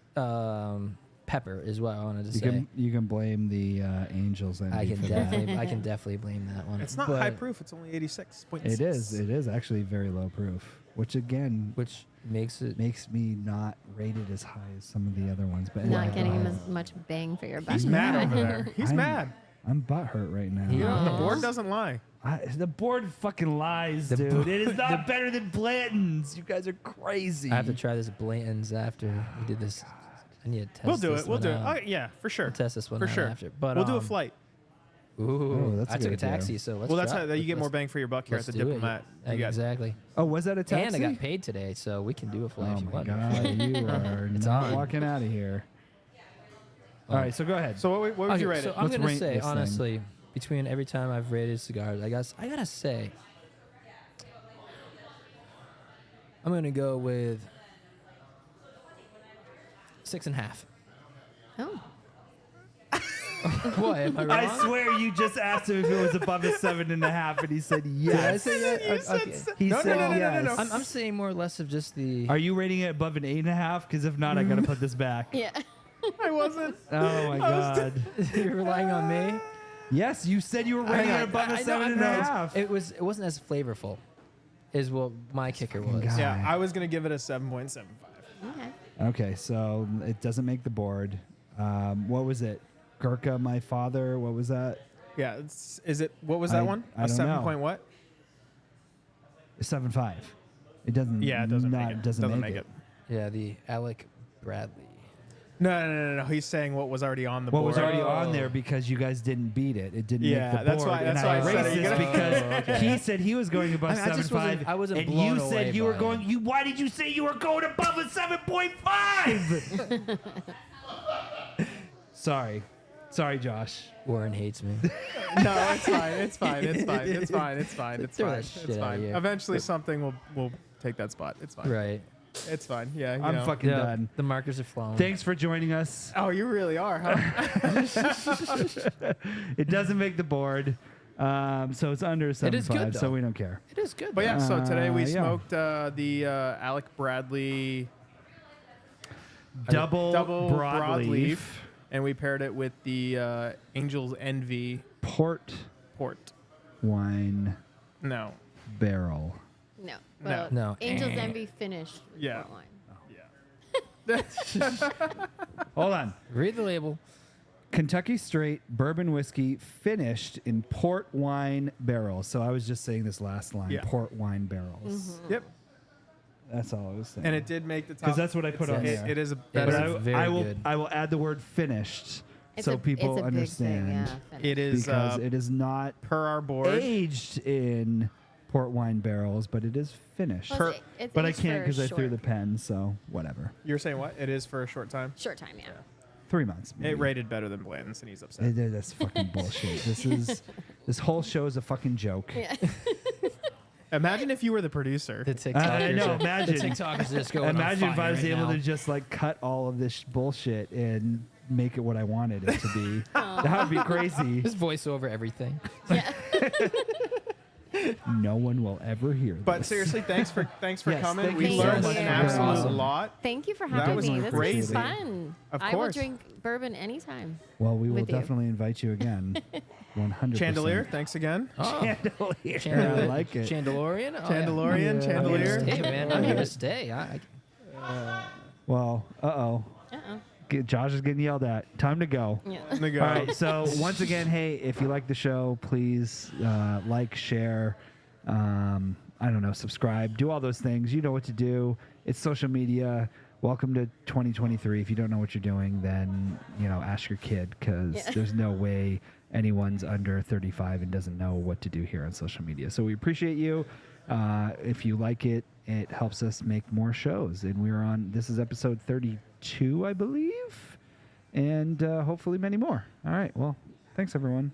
Pepper is what I wanted to You say. can blame the Angels. I envy can for that. definitely blame that one. It's not But- high proof. It's only 86.6. It is. It is actually very low proof, which again which makes it. makes me not rate it as high as some of the other ones. But Not anyway, getting go him ahead. as much bang for your buck. He's mad over there. He's I'm- mad. I'm butthurt right now. He You know, the Aw. board doesn't lie. The board fucking lies, The dude. bo- It is not better than Blanton's. You guys are crazy. I have to try this Blanton's after we did this. I need to test. We'll do this it. We'll one do it. out. Oh, yeah, for sure. We'll test this one For out sure. after. But We'll do a um, flight. Ooh, that's a I took a good idea. taxi, so let's. Well, that's try- how you get more let's- bang for your buck here at let's the do it. Diplomat. You got Exactly. Oh, was that a taxi? And I got paid today, so we can do a flight Oh if you my want. god, you are It's not on. walking out of here. All right, so go ahead. So what would Okay, you rate so it? I'm Let's gonna rate say this thing. honestly, between every time I've rated cigars, I gotta say, I'm gonna go with 6.5. Oh, What? Am I wrong? I swear you just asked him if it was above a 7.5, and he said Did I yes. say that? You said Okay. so- He No, said no, no, no, yes. no, no. I'm saying more or less of just the. Are you rating it above an 8.5? Because if not, I gotta put this back. yeah. I wasn't. Oh my god. You're relying on me. Yes, you said you were rating it above a I know, 7.5. It wasn't as flavorful, is what my kicker was. God. Yeah, I was gonna give it a 7.75. Okay. Okay, so it doesn't make the board. What was it? Gurkha, my father. What was that? Yeah, is it? What was that I- one? I A don't 7 know. point what? 7.5. It doesn't. Yeah, it doesn't not, make it. Doesn't make it. Yeah, the Alec Bradley. No. He's saying what was already on the What board. was already Oh. on there because you guys didn't beat it. It didn't Yeah, make the that's board. why- and that's why I said erased it. You this gotta- because he said he was going above I just 7.5. I wasn't and blown you away said you were by going. it. Why did you say you were going above a 7.5? Sorry, Josh. Warren hates me. No, it's fine. It's fine. It's fine. It's fine. It's fine. It's Throw fine. that It's shit out of fine. here. Eventually, something will take that spot. It's fine. Right. It's fine. Yeah. You I'm know. fucking Yeah, done. the markers are flowing. Thanks for joining us. Oh, you really are, huh? It doesn't make the board, so it's under 7.5. is good, so though. we don't care. It is good. But yeah, so today we Yeah. smoked the Alec Bradley Double, double broadleaf, and we paired it with the Angel's Envy port port. wine No, barrel. No. No. Well, No. Angel's Envy finished with Yeah. port wine. Hold on. Read the label. Kentucky Straight Bourbon Whiskey finished in port wine barrels. So I was just saying this last line, Yeah. port wine barrels. Yep. That's all I was saying. And it did make the top. 'Cause that's what I put on there. It is a It But better. is very I will good. I will add the word finished It's so a, people it's a understand Big thing, yeah, It is because it is not per our board. aged in port wine barrels, but it is finished. Well, it's But I aged can't for because I threw short- the pen, so whatever. You're saying what? It is for a short time. short time, yeah. 3 months. It maybe. rated better than Blanton's, and he's upset. That's fucking bullshit. This whole show is a fucking joke. Yeah. Imagine if you were the producer. The TikTokers. I know, are- imagine. The TikTokers are just going Imagine on if fire I was right able now. to just like cut all of this bullshit and make it what I wanted it to be. That would be crazy. Just voice over everything. Yeah. No one will ever hear But this. seriously, thanks for Yes, coming. thank We you learned so an much. absolute Awesome. lot. Thank you for That having was me. This crazy. was fun. Of I will course. drink bourbon anytime. Well, we will with you. definitely invite you again. 100%. Chandelier, thanks again. Oh, Chandelier. I like it. Chandelier. Oh, Chandelier, yeah. Chandelier. I'm here to stay, man. I'm here to stay. Well, uh-oh. Uh-oh. Josh is getting yelled at. Time to go. Yeah. There you go. All right. So once again, hey, if you like the show, please like, share, I don't know, subscribe, do all those things. You know what to do. It's social media. Welcome to 2023. If you don't know what you're doing, then ask your kid because Yeah. there's no way anyone's under 35 and doesn't know what to do here on social media. So we appreciate you. If you like it, it helps us make more shows. And we're on. This is episode 32, I believe, and hopefully many more. All right. Well, thanks everyone.